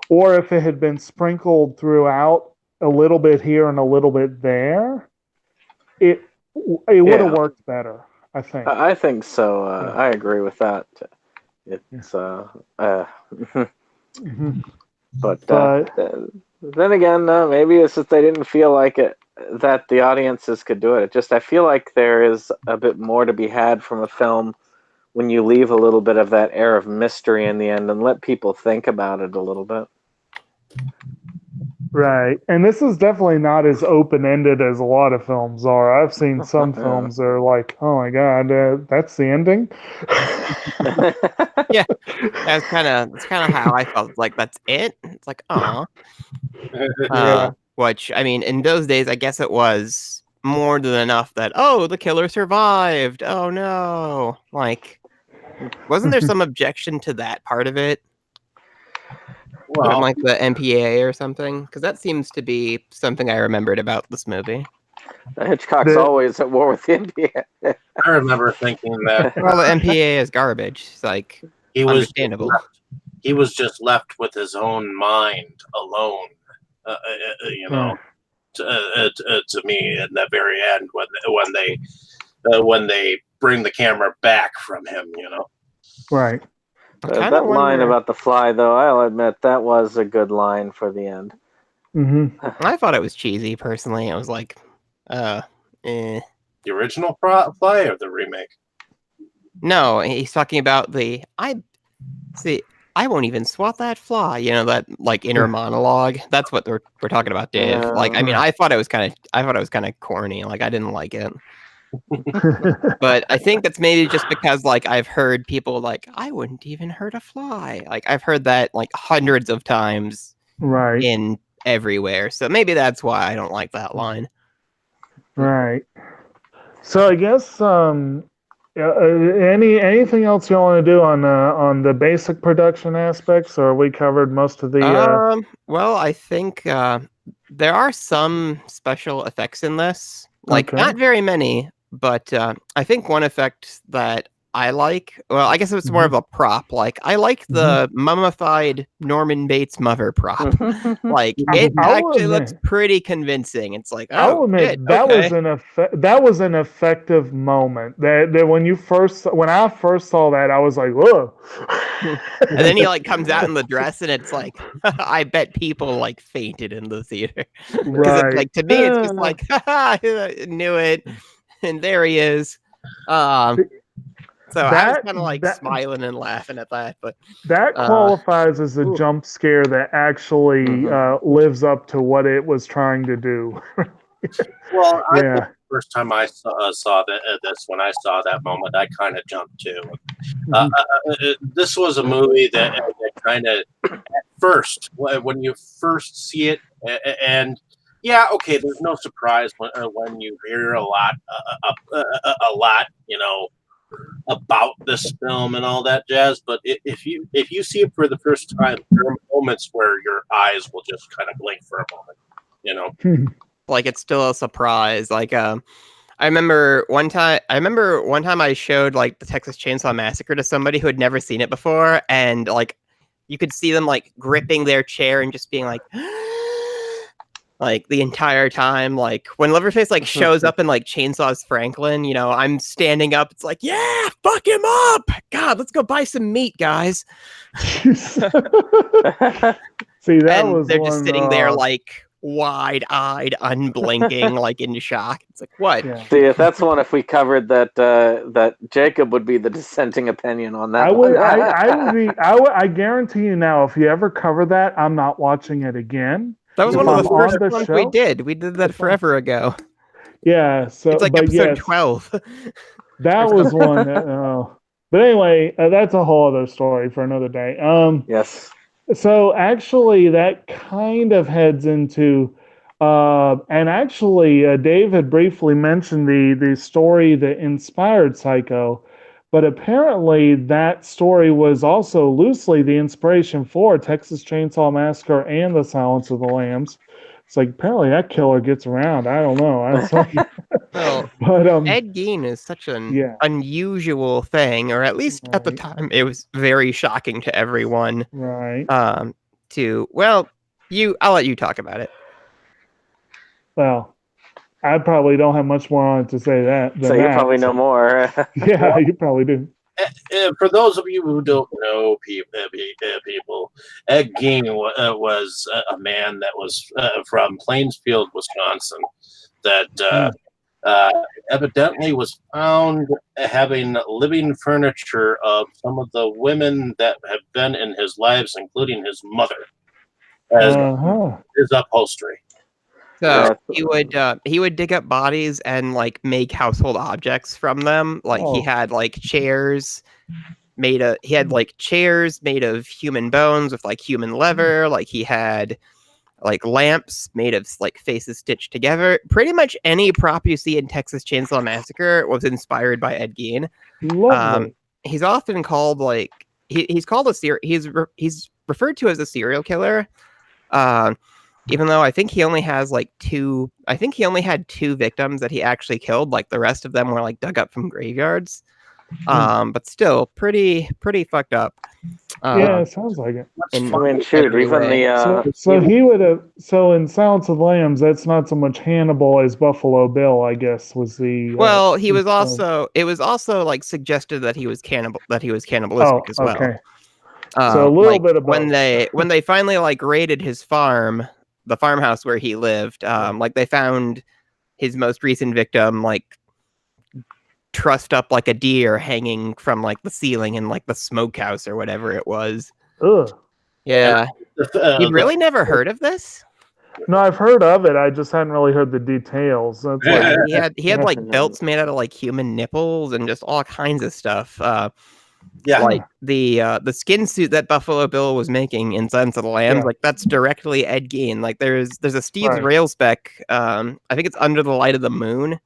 or if it had been sprinkled throughout a little bit here and a little bit there, it would have worked better, I think. I think so. Yeah. I agree with that. It's but then again, maybe it's just they didn't feel like it that the audiences could do it. I feel like there is a bit more to be had from a film when you leave a little bit of that air of mystery in the end and let people think about it a little bit. Right. And this is definitely not as open-ended as a lot of films are. I've seen some films that are like, oh my God, that's the ending? Yeah. That's kind of how I felt. Like, that's it? It's like, aw. Yeah. Which, I mean, in those days, I guess it was more than enough that, oh, the killer survived. Oh, no. Like, wasn't there some objection to that part of it? Well, From like the MPAA or something? Because that seems to be something I remembered about this movie. Hitchcock's always at war with the NBA. I remember thinking that Well, the MPAA is garbage. It's like, he was understandable. just left with his own mind alone. To me, in the very end, when they bring the camera back from him, Right. That line about the fly, though, I'll admit that was a good line for the end. Mm-hmm. I thought it was cheesy, personally. I was like, eh. The original fly or the remake? No, he's talking about I won't even swat that fly. That like inner monologue. That's what we're talking about, Dave. Like, I mean, I thought it was kind of corny. Like, I didn't like it. But I think that's maybe just because like I've heard people like, I wouldn't even hurt a fly. Like, I've heard that like hundreds of times, right, in everywhere. So maybe that's why I don't like that line. Right. So I guess anything else you want to do on the basic production aspects, or we covered most of the? Well, I think there are some special effects in this. Like, not very many, but I think one effect that I like, well, I guess it's more of a prop. Like, I like the mummified Norman Bates mother prop. Like, it actually looks pretty convincing. It's like, I'll oh, admit shit, that okay. was an effective moment. That when I first saw that, I was like, whoa. And then he like comes out in the dress, and it's like, I bet people like fainted in the theater. Because like, to me, it's just like, I knew it, and there he is. So I was kind of like smiling and laughing at that, but that qualifies as a jump scare that actually lives up to what it was trying to do. Well, the first time I saw this, when I saw that moment, I kind of jumped too. This was a movie that kind of, at first, when you first see it, and yeah, okay, there's no surprise when you hear a lot, about this film and all that jazz. But if you see it for the first time, there are moments where your eyes will just kind of blink for a moment. Like, it's still a surprise. Like, I remember one time I showed like the Texas Chainsaw Massacre to somebody who had never seen it before, and like you could see them like gripping their chair and just being like like the entire time. Like, when Leatherface like shows up and like chainsaws Franklin, I'm standing up. It's like, yeah, fuck him up. God, let's go buy some meat, guys. See, that and was they're just sitting there like wide-eyed, unblinking, like in shock. It's like, what? Yeah. See, if that's one, if we covered that, that Jacob would be the dissenting opinion on that. I guarantee you now, if you ever cover that, I'm not watching it again. That was If one of I'm the on first the ones show? we did. We did that forever ago. Yeah, so It's like but episode yes, 12. that was one that. But anyway, that's a whole other story for another day. Yes. So actually, that kind of heads into, and actually, Dave had briefly mentioned the story that inspired Psycho, but apparently that story was also loosely the inspiration for Texas Chainsaw Massacre and The Silence of the Lambs. It's like apparently that killer gets around. I don't know. It's like, Well, but Ed Gein is such an yeah, unusual thing, or at least at the right, time, it was very shocking to everyone. right. I'll let you talk about it. Well, I probably don't have much more on it to say that So than you that. probably know more. Yeah, you probably do. For those of you who don't know people, Ed Gein was a man that was from Plainsfield, Wisconsin, that evidently was found having living furniture of some of the women that have been in his lives, including his mother, as Uh-huh. his upholstery. So Yeah. he would dig up bodies and like make household objects from them. Like he Oh. had like chairs chairs made of human bones with like human leather. Like he had like lamps made of like faces stitched together. Pretty much any prop you see in Texas Chainsaw Massacre was inspired by Ed Gein. Lovely. He's often called like he's called he's referred to as a serial killer. Even though I think he only has like two. I think he only had two victims that he actually killed. Like the rest of them were like dug up from graveyards. But still pretty fucked up. Yeah, it sounds like it. In I mean, shoot, every even way. So he would have. So in Silence of the Lambs, that's not so much Hannibal as Buffalo Bill, I guess, was the. Well, he was also. It was also like suggested that he was cannibalistic Oh, as well. okay. So a little Like bit of when both. they finally like raided his farm, the farmhouse where he lived, like they found his most recent victim like trussed up like a deer hanging from like the ceiling in like the smokehouse or whatever it was. Ugh. Yeah. You've really The- never heard of this? No, I've heard of it. I just hadn't really heard the details. That's Yeah, like, he had like belts made out of like human nipples and just all kinds of stuff. yeah, Like the skin suit that Buffalo Bill was making in Silence of the Lambs, Yeah. like that's directly Ed Gein. Like there's a Steve's Right. rail spec. I think it's Under the Light of the Moon.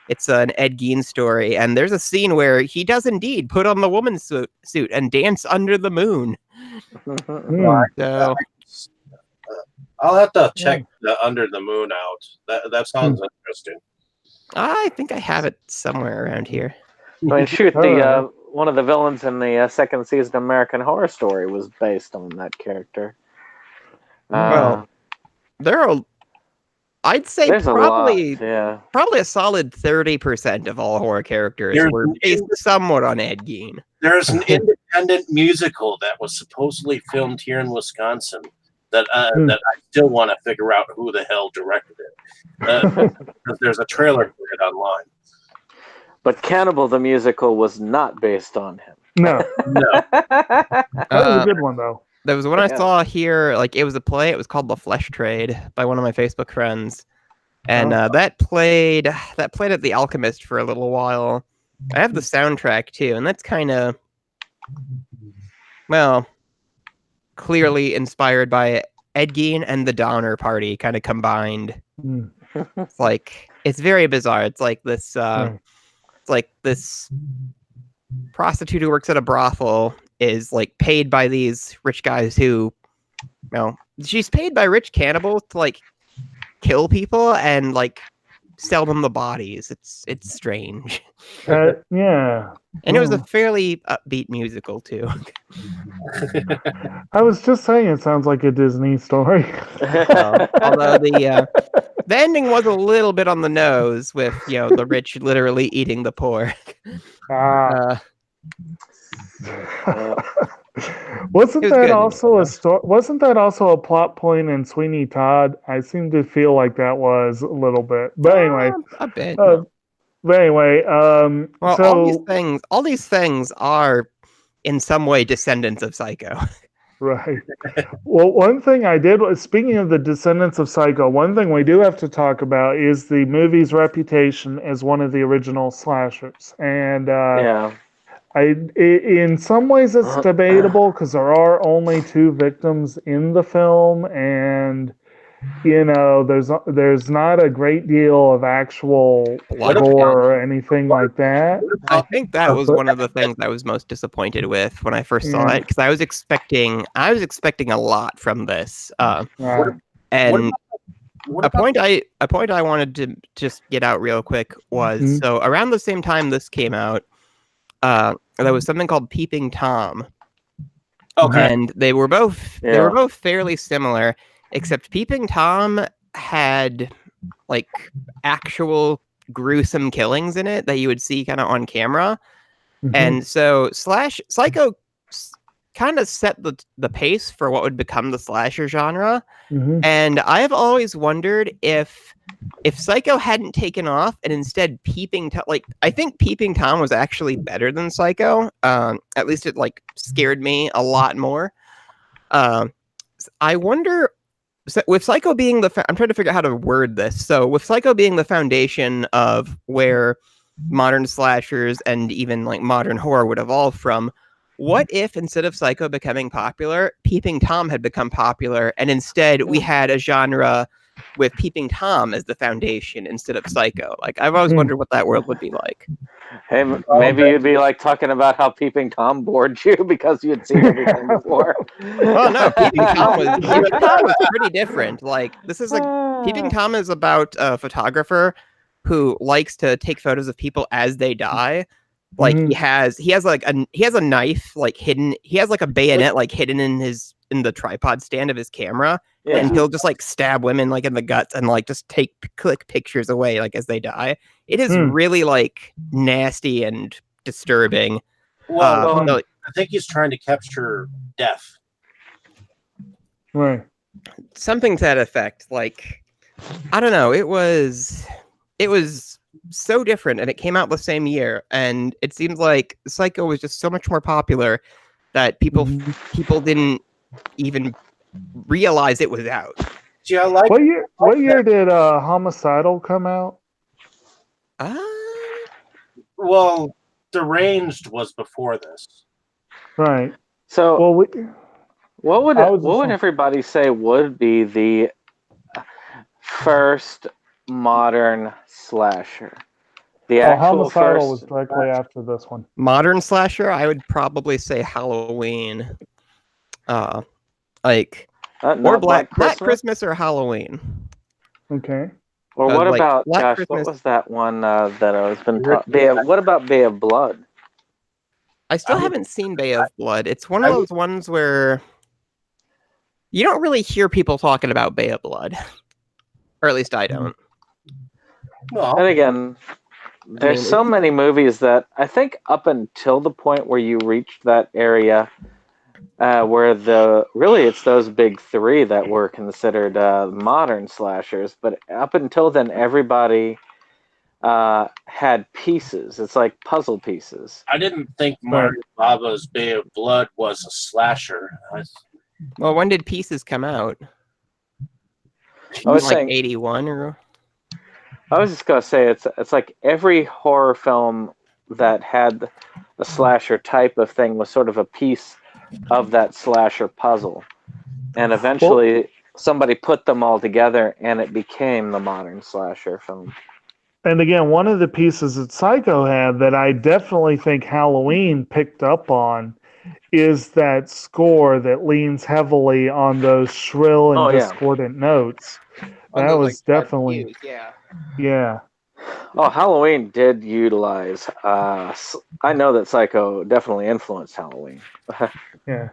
It's an Ed Gein story, and there's a scene where he does indeed put on the woman's suit and dance under the moon. So I'll have to check the Under the Moon out. That sounds interesting. I think I have it somewhere around here. I mean, shoot, Alright. one of the villains in the second season of American Horror Story was based on that character. Well, there are, I'd say there's probably a lot, yeah. probably a solid 30% of all horror characters were based somewhat on Ed Gein. There's an independent musical that was supposedly filmed here in Wisconsin that I still want to figure out who the hell directed it. Because there's a trailer for it online. But Cannibal the Musical was not based on him. no, No. that was a good one though. There was one I Yeah. saw here, like it was a play. It was called The Flesh Trade by one of my Facebook friends, and that played at the Alchemist for a little while. I have the soundtrack too, and that's kind of clearly inspired by Ed Gein and the Donner Party, kind of combined. Mm. It's like it's very bizarre. It's like this. Right. It's like this prostitute who works at a brothel is like paid by these rich guys who, she's paid by rich cannibals to like kill people and like sell them the bodies. It's strange. Yeah. And it was a fairly upbeat musical too. I was just saying it sounds like a Disney story. Although the ending was a little bit on the nose with the rich literally eating the poor. Wasn't It was that good. also a story? Wasn't that also a plot point in Sweeney Todd? I seem to feel like that was a little bit. But anyway, a bit. well, all these things are in some way descendants of Psycho. Right. Well, one thing I did was, speaking of the descendants of Psycho, one thing we do have to talk about is the movie's reputation as one of the original slashers. And Yeah. in some ways, it's debatable because there are only 2 victims in the film, and there's not a great deal of actual Blood gore or anything like that. I think that was But- one of the things I was most disappointed with when I first saw Yeah. it, because I was expecting a lot from this. Right. And What a about point I wanted to just get out real quick was, Mhm. so around the same time this came out, there was something called Peeping Tom, okay? and they were both Yeah. fairly similar, except Peeping Tom had like actual gruesome killings in it that you would see kind of on camera. Mhm. And so Psycho kind of set the pace for what would become the slasher genre. Mhm. And I've always wondered if Psycho hadn't taken off and instead Peeping Tom, like, I think Peeping Tom was actually better than Psycho. At least it like scared me a lot more. I wonder, so with Psycho being I'm trying to figure out how to word this. So with Psycho being the foundation of where modern slashers and even like modern horror would evolve from, what if instead of Psycho becoming popular, Peeping Tom had become popular, and instead we had a genre with Peeping Tom as the foundation instead of Psycho? Like, I've always wondered what that world would be like. Hey, maybe you'd be like talking about how Peeping Tom bored you because you had seen everything before. Oh no, Peeping Tom was pretty different. Like, this is like Peeping Tom is about a photographer who likes to take photos of people as they die. Like, Mhm. he has a knife like hidden. He has like a bayonet like hidden in the tripod stand of his camera, Yeah. and he'll just like stab women like in the guts and like just click pictures away like as they die. It is really like nasty and disturbing. Well, So, I think he's trying to capture death. Right. something to that effect. Like, I don't know. It was so different, and it came out the same year. And it seems like Psycho was just so much more popular that people didn't even realize it was out. See, I like. What year did Homicidal come out? Well, Deranged was before this. Right. So Well, what would I was just- everybody say would be the first modern slasher? The actual Homicidal was first. directly after this one. Modern slasher, I would probably say Halloween. Like, or Not Black Christmas or Halloween. Okay. Or what like about Black gosh? Christmas. What was that one that I was been talking? What about Bay of Blood? I still haven't seen Bay of Blood. It's one of those ones where you don't really hear people talking about Bay of Blood, or at least I don't. Well, And again, there's so many movies that I think up until the point where you reached that area where it's those big 3 that were considered modern slashers, but up until then everybody had pieces. It's like puzzle pieces. I didn't think Mario Bava's Bay of Blood was a slasher. Well, when did Pieces come out? I was like saying 81 or. I was just gonna say it's like every horror film that had a slasher type of thing was sort of a piece of that slasher puzzle, and eventually somebody put them all together, and it became the modern slasher film. And again, one of the pieces that Psycho had that I definitely think Halloween picked up on is that score that leans heavily on those shrill and discordant notes. That was definitely, yeah. Oh, Halloween did utilize. I know that Psycho definitely influenced Halloween. Yeah.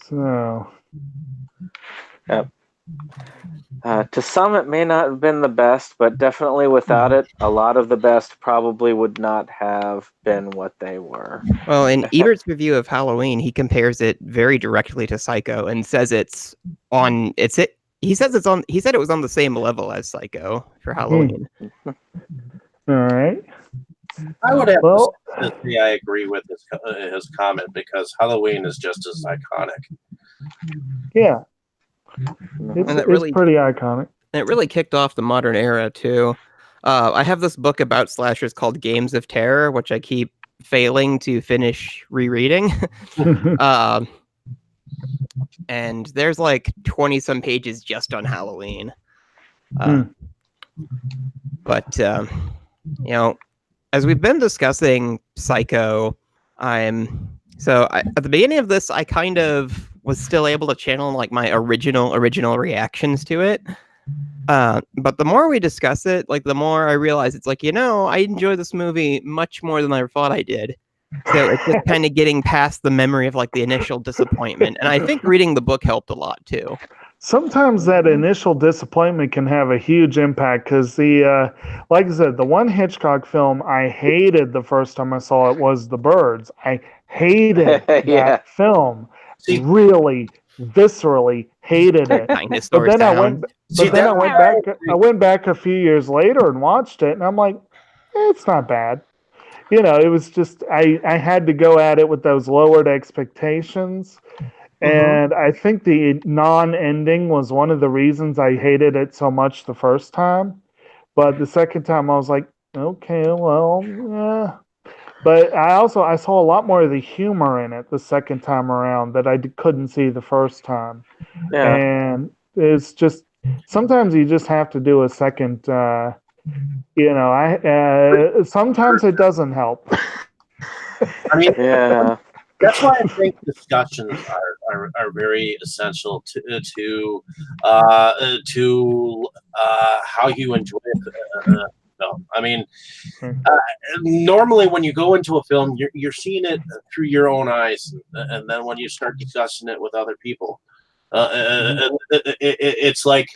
So. Yep. To some, it may not have been the best, but definitely without it, a lot of the best probably would not have been what they were. Well, in Ebert's review of Halloween, he compares it very directly to Psycho and says he said it was on the same level as Psycho for Halloween. All right. I would have Well, to say I agree with his comment because Halloween is just as iconic. yeah, Mhm. And it's pretty iconic. it really kicked off the modern era too. I have this book about slashers called Games of Terror, which I keep failing to finish rereading. Um, and there's like 20 some pages just on Halloween. But you know, as we've been discussing Psycho, at the beginning of this, I kind of was still able to channel like my original reactions to it. But the more we discuss it, like the more I realize it's like, I enjoy this movie much more than I thought I did. So it's just kind of getting past the memory of like the initial disappointment. And I think reading the book helped a lot too. Sometimes that initial disappointment can have a huge impact because like I said, the one Hitchcock film I hated the first time I saw it was The Birds. I hated Yeah. that film. See- Really, viscerally hated it. But Dinosaur then I sound. went back a few years later and watched it, and I'm like, it's not bad. It was just I had to go at it with those lowered expectations. And I think the non-ending was one of the reasons I hated it so much the first time. But the second time I was like, okay, well, yeah. But I saw a lot more of the humor in it the second time around that I couldn't see the first time. Yeah. And it's just sometimes you just have to do a second. Sometimes it doesn't help. I mean, Yeah. that's why I think discussions are very essential to how you enjoy a film. I mean, normally when you go into a film, you're seeing it through your own eyes, and then when you start discussing it with other people, it's like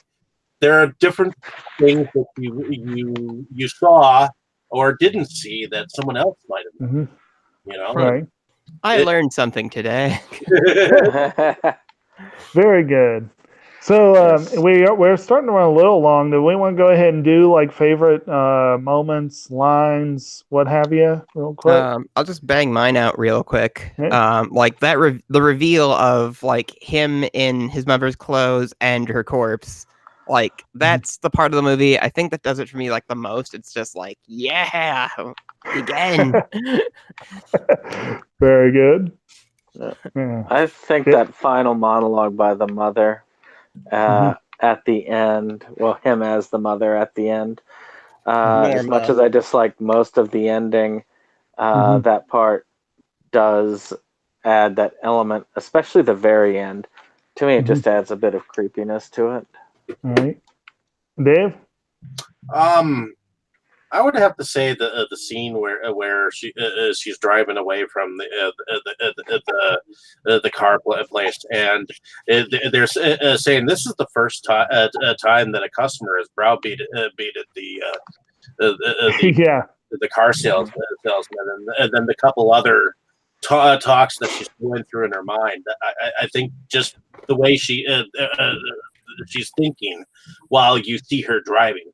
there are different things that you saw or didn't see that someone else might have done. Right. I learned something today. Very good. So Yes. we're starting to run a little long. Do we want to go ahead and do like favorite moments, lines, what have you, real quick? I'll just bang mine out real quick. Okay. Like the reveal of like him in his mother's clothes and her corpse. Like that's the part of the movie I think that does it for me like the most. It's just like, yeah, again. Very good. Yeah. I think that final monologue by the mother at the end, well, him as the mother at the end, as much as I dislike most of the ending, that part does add that element, especially the very end. To me, it just adds a bit of creepiness to it. All right. Dave? I would have to say the scene where she's driving away from the car place, and they're saying this is the first time that a customer has browbeated the car salesman, and then the couple other talks that she's going through in her mind. I think just the way she's thinking while you see her driving.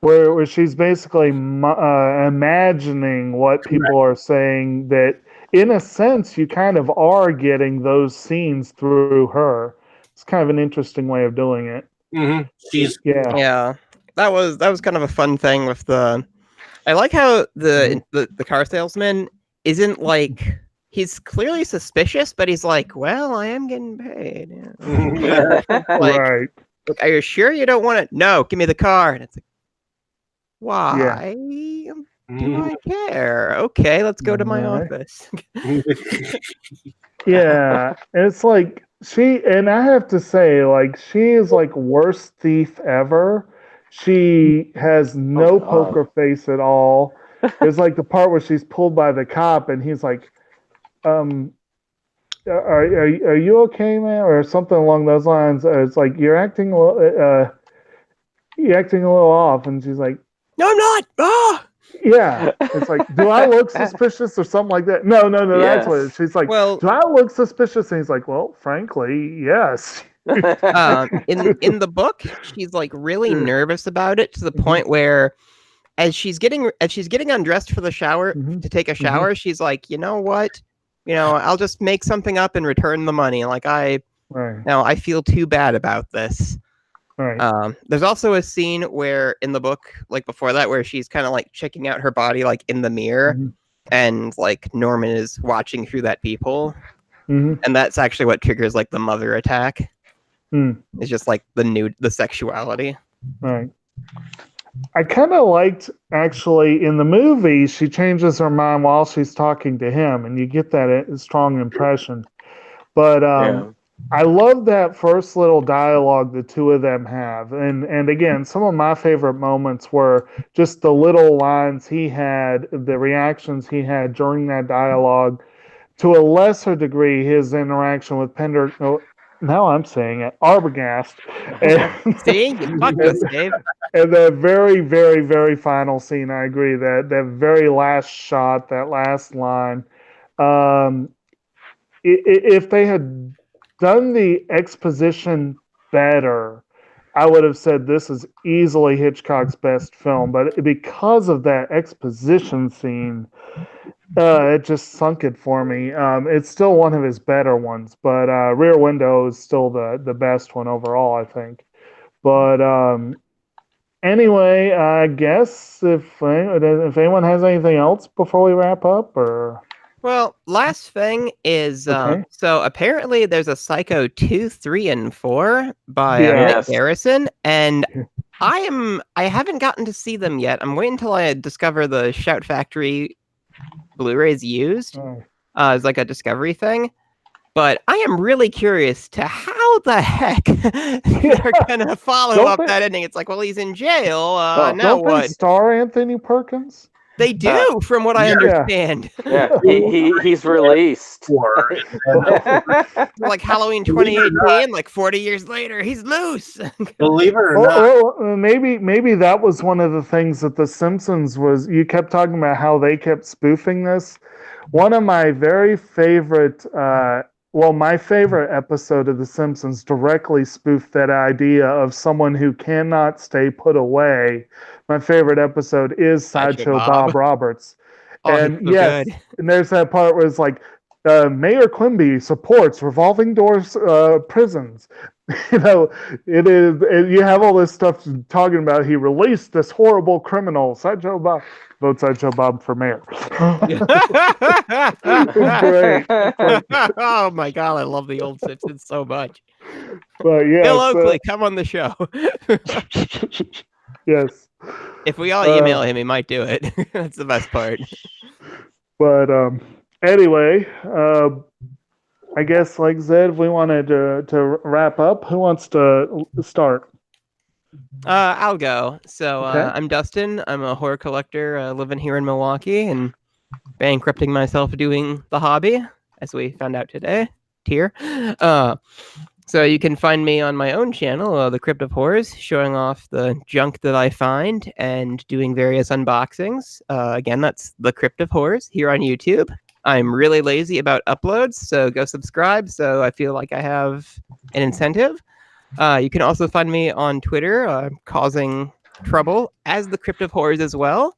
Where she's basically imagining what people are saying, that in a sense you kind of are getting those scenes through her. It's kind of an interesting way of doing it. Yeah, that was kind of a fun thing with the. I like how the car salesman isn't like, he's clearly suspicious, but he's like, well, I am getting paid. Like, right. Are you sure you don't want it? No, give me the car. And it's like, why do I care? Okay, let's go to my office. Yeah, it's like and I have to say, like, she is like worst thief ever. She has no poker face at all. There's like the part where she's pulled by the cop and he's like, are you okay, man? Or something along those lines. It's like, you're acting a little off. And she's like, no, I'm not. Ah! Yeah. It's like, do I look suspicious or something like that? No, yes. That's what it is. She's like, well, do I look suspicious? And he's like, well, frankly, yes. In the book, she's like really nervous about it to the point where as she's getting undressed for the shower to take a shower, she's like, you know what? I'll just make something up and return the money. Like I feel too bad about this. Right. There's also a scene where in the book, like before that, where she's kind of like checking out her body, like in the mirror, and like Norman is watching through that peephole, and that's actually what triggers like the mother attack. It's just like the sexuality. Right. I kind of liked, actually, in the movie, she changes her mind while she's talking to him, and you get that strong impression. But I love that first little dialogue the two of them have. And again, some of my favorite moments were just the little lines he had, the reactions he had during that dialogue. To a lesser degree, his interaction with Pender. Now I'm saying it, Arbogast. See, you fucked us, Dave. And the very, very, very final scene, I agree, that very last shot, that last line. If they had done the exposition better, I would have said this is easily Hitchcock's best film. But because of that exposition scene, it just sunk it for me. It's still one of his better ones, but Rear Window is still the best one overall, I think. But anyway, I guess if anyone has anything else before we wrap up, or well, last thing is so apparently there's a Psycho 2, 3, and 4 by Nick Garrison, and I haven't gotten to see them yet. I'm waiting until I discover the Shout Factory Blu-rays used as like a discovery thing. But I am really curious to how the heck they're gonna follow up that ending. It's like, well, he's in jail. Now don't what? They star Anthony Perkins? They do, from what I understand. Yeah, he's released. Like Halloween 2018, like 40 years later, he's loose. Believe it or not. Well, maybe that was one of the things that The Simpsons was. You kept talking about how they kept spoofing this. One of my very favorite, my favorite episode of The Simpsons directly spoofed that idea of someone who cannot stay put away. My favorite episode is Sideshow Bob Roberts. And yes, good. And there's that part where it's like, Mayor Quimby supports revolving doors prisons. It is. You have all this stuff talking about he released this horrible criminal. Sideshow Bob. Vote Sideshow Bob for mayor. Great. Oh my god, I love the old Simpsons so much. But yeah, Bill Oakley, come on the show. Yes. If we all email him, he might do it. That's the best part. But anyway, I guess, like I said, if we wanted to wrap up, who wants to start? I'll go. So I'm Dustin. I'm a horror collector living here in Milwaukee and bankrupting myself doing the hobby, as we found out today. Tier. So you can find me on my own channel, The Crypt of Horrors, showing off the junk that I find and doing various unboxings. Again, that's The Crypt of Horrors here on YouTube. I'm really lazy about uploads, so go subscribe so I feel like I have an incentive. You can also find me on Twitter, causing trouble as The Crypt of Horrors as well.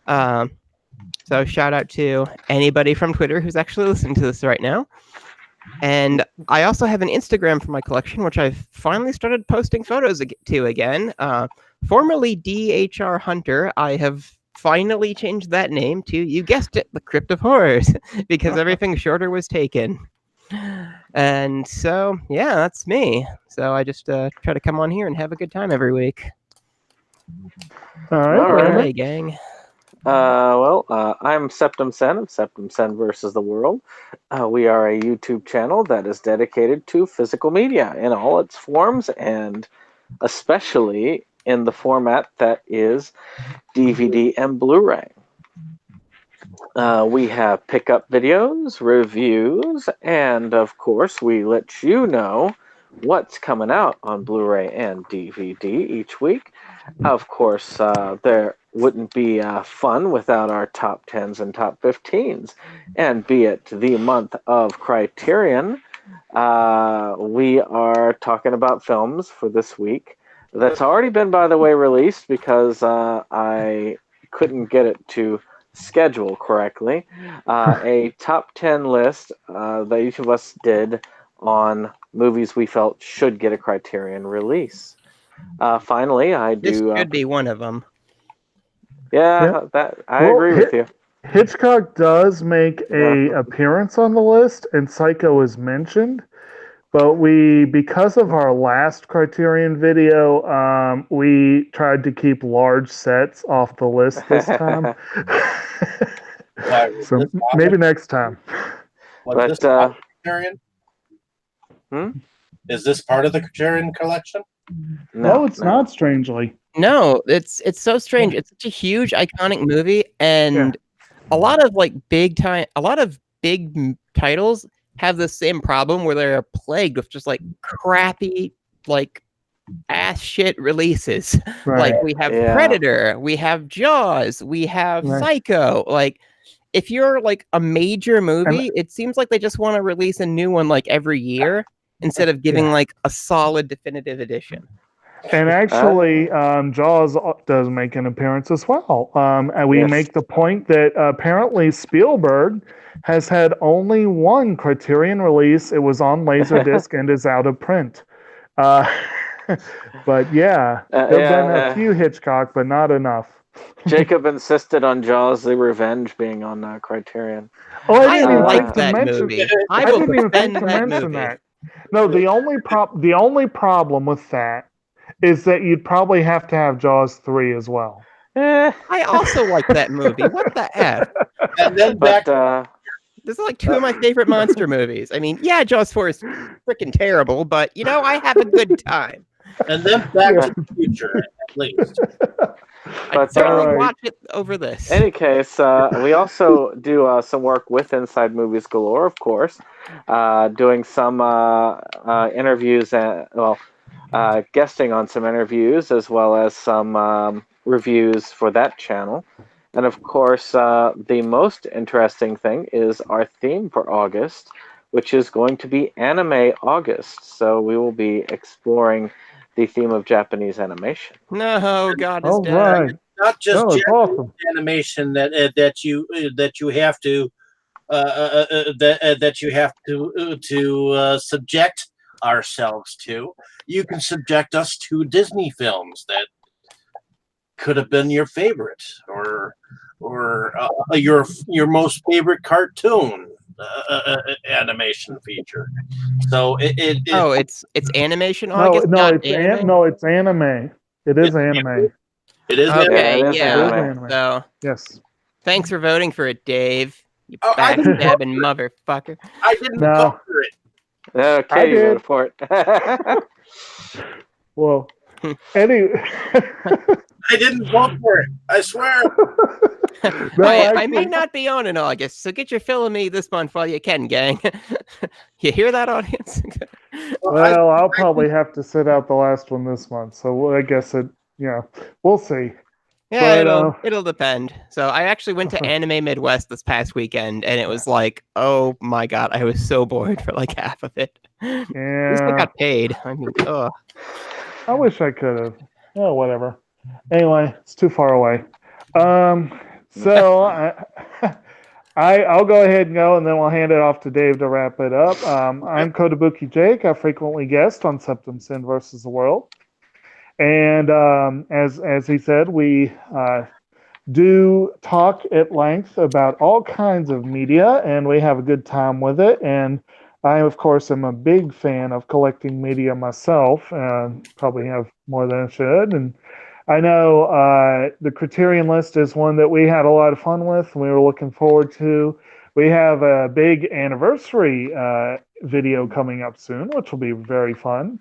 So shout out to anybody from Twitter who's actually listening to this right now. And I also have an Instagram for my collection, which I've finally started posting photos to again. Formerly DHR Hunter, I have finally changed that name to, you guessed it, The Crypt of Horrors, because everything shorter was taken. And so, yeah, that's me. So I just try to come on here and have a good time every week. All right. Hey, gang. I'm Septum Sen of Septum Sen versus the World. We are a YouTube channel that is dedicated to physical media in all its forms, and especially in the format that is DVD and Blu-ray. We have pickup videos, reviews, and of course we let you know what's coming out on Blu-ray and DVD each week. Of course, there wouldn't be fun without our top 10s and top 15s. And be it the month of Criterion, we are talking about films for this week that's already been, by the way, released because I couldn't get it to schedule correctly. A top 10 list that each of us did on movies we felt should get a Criterion release. Finally, I This do. should be one of them. Yeah, that I agree with you. Hitchcock does make a Yeah. appearance on the list, and Psycho is mentioned. But because of our last Criterion video, we tried to keep large sets off the list this time. Why, So maybe next time. was this But part of the Criterion? hmm? Is this part of the Criterion collection? No, it's not, strangely. No, it's so strange. It's such a huge, iconic movie, and a lot of big titles have the same problem where they're plagued with just like crappy, like ass shit releases. Right. Like we have Yeah. Predator, we have Jaws, we have Right. Psycho. Like if you're like a major movie, it seems like they just want to release a new one like every year instead of giving like a solid definitive edition. And actually, Jaws does make an appearance as well. And we Yes. make the point that apparently Spielberg has had only one Criterion release. It was on Laserdisc and is out of print. But yeah, there have been a few Hitchcock, but not enough. Jacob insisted on Jaws: The Revenge being on Criterion. Oh, I didn't even like think to that mention. movie. I will didn't even think defend to that mention movie. that. No, the only problem with that is that you'd probably have to have Jaws 3 as well. I also like that movie. What the F? And then back But These are like two of my favorite monster movies. I mean, yeah, Jaws 4 is freaking terrible, but you know, I have a good time. and then Back to the Future, at least. I'd certainly watch it over this. any case, we also do some work with Inside Movies Galore, of course, doing some interviews and guesting on some interviews as well as some reviews for that channel. And of course, the most interesting thing is our theme for August, which is going to be Anime August. So we will be exploring the theme of Japanese animation. No, God is Oh, dead. right. Not just No, it's Japanese awesome. animation that you have to that you have to subject ourselves to. You can subject us to Disney films that could have been your favorite, or your most favorite cartoon animation feature. So it's animation No, August, no, not it's anime? it's anime. It is anime. it is Okay, it is yeah. anime. So Yes. thanks for voting for it, Dave. You Oh, I didn't vote backstabbing motherfucker. I didn't No. vote for it. Okay, I you did. voted for it. Well, any. I didn't vote for it. I swear. No, I may not be on in August, so get your fill of me this month while you can, gang. You hear that, audience? Well, I'll probably have to sit out the last one this month, so I guess we'll see. Yeah, But, it'll depend. So I actually went to Anime Midwest this past weekend, and it was like, oh my god, I was so bored for like half of it. At least I Yeah, got paid. I mean, ugh. I wish I could have. Oh, whatever. Anyway, it's too far away. So I'll go ahead and go, and then we'll hand it off to Dave to wrap it up. I'm Kotobuki Jake. I frequently guest on Septum Sin versus the World. And as he said, we do talk at length about all kinds of media, and we have a good time with it. And I, of course, am a big fan of collecting media myself. Probably have more than I should. And I know the Criterion list is one that we had a lot of fun with, and we were looking forward to. We have a big anniversary video coming up soon, which will be very fun.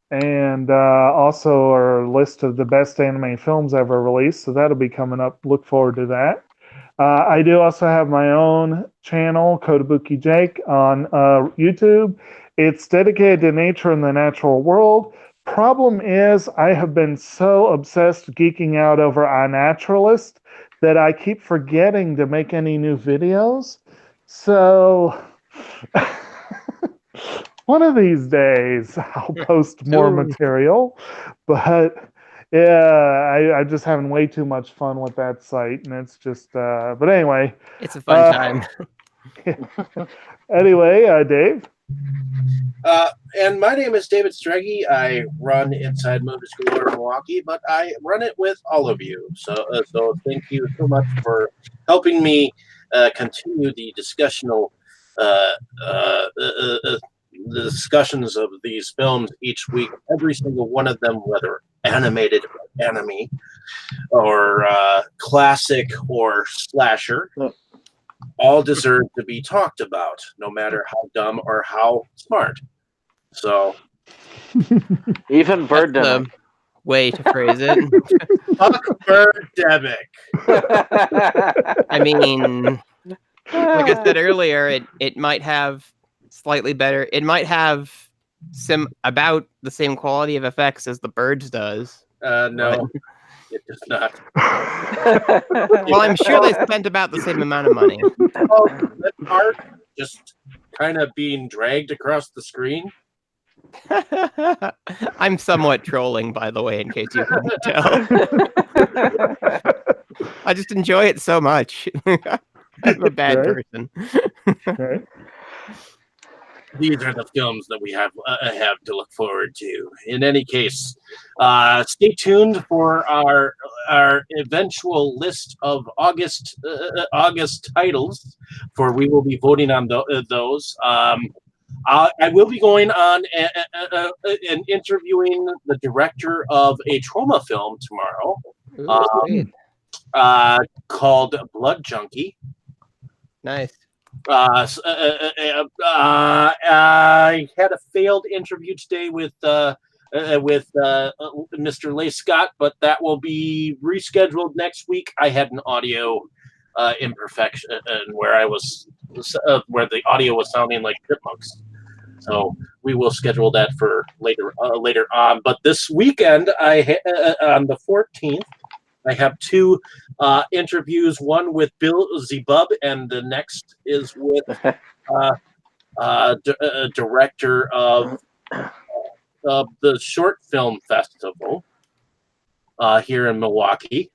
And also our list of the best anime films ever released. So that'll be coming up. Look forward to that. I do also have my own channel, Kotobuki Jake, on YouTube. It's dedicated to nature and the natural world. Problem is, I have been so obsessed geeking out over iNaturalist that I keep forgetting to make any new videos. So one of these days I'll post more Soon. material. But yeah, I'm just having way too much fun with that site, and it's just. But anyway, It's a fun time. anyway, Dave. And my name is David Streggy. I run Inside Movies Galore in Milwaukee, but I run it with all of you. So thank you so much for helping me continue the discussional the discussions of these films each week. Every single one of them, whether animated or anime, or classic or slasher, all deserve to be talked about, no matter how dumb or how smart. So, Even That's Birdemic. the way to phrase it. fuck Birdemic. I mean, like I said earlier, it might have slightly better. It might have about the same quality of effects as the Birds does. No, it does not. Well, I'm sure they spent about the same amount of money. Oh, that art just kind of being dragged across the screen. I'm somewhat trolling, by the way, in case you couldn't tell. I just enjoy it so much. I'm a bad Right. person. Right. These are the films that we have to look forward to. In any case, stay tuned for our eventual list of August titles, for we will be voting on those. I will be going on and interviewing the director of a trauma film tomorrow, Ooh, sweet. called Blood Junkie. Nice. I had a failed interview today with Mr. Leigh Scott, but that will be rescheduled next week. I had an audio imperfection where where the audio was sounding like chipmunks, so we will schedule that for later on. But this weekend, on the 14th. I have two interviews, one with Bill Zebub, and the next is with director of the Short Film Festival here in Milwaukee.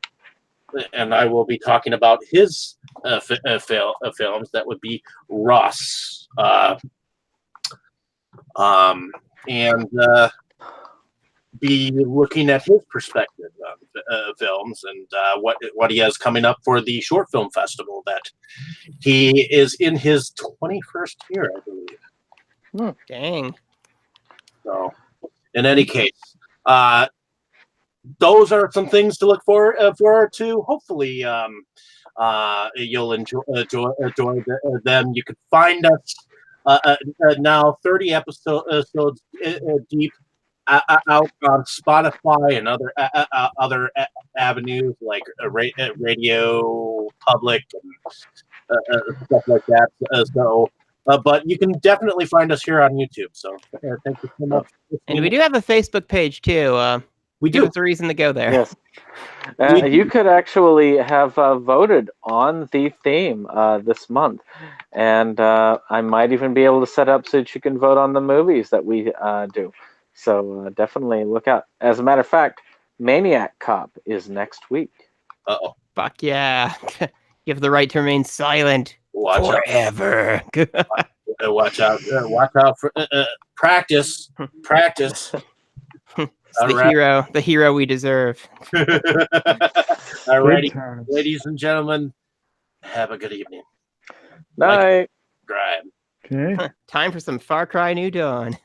And I will be talking about his films. That would be Ross. And be looking at his perspective of films and what he has coming up for the Short Film Festival that he is in his 21st year, I believe. Dang. So, in any case, those are some things to look forward to. Hopefully, you'll enjoy them. You can find us now 30 episodes deep out on Spotify and other avenues like Radio Public and stuff like that. But you can definitely find us here on YouTube. So thank you so much. And we do have a Facebook page too. We Give do. us a reason to go there. Yes. You could actually have voted on the theme this month. And I might even be able to set up so that you can vote on the movies that we do. So definitely look out. As a matter of fact, Maniac Cop is next week. Uh-oh. Fuck yeah. You have the right to remain silent forever. Watch out. Watch out for practice. Practice. The hero we deserve. Alrighty, ladies and gentlemen, have a good evening. Night. Drive. Okay. Time for some Far Cry New Dawn.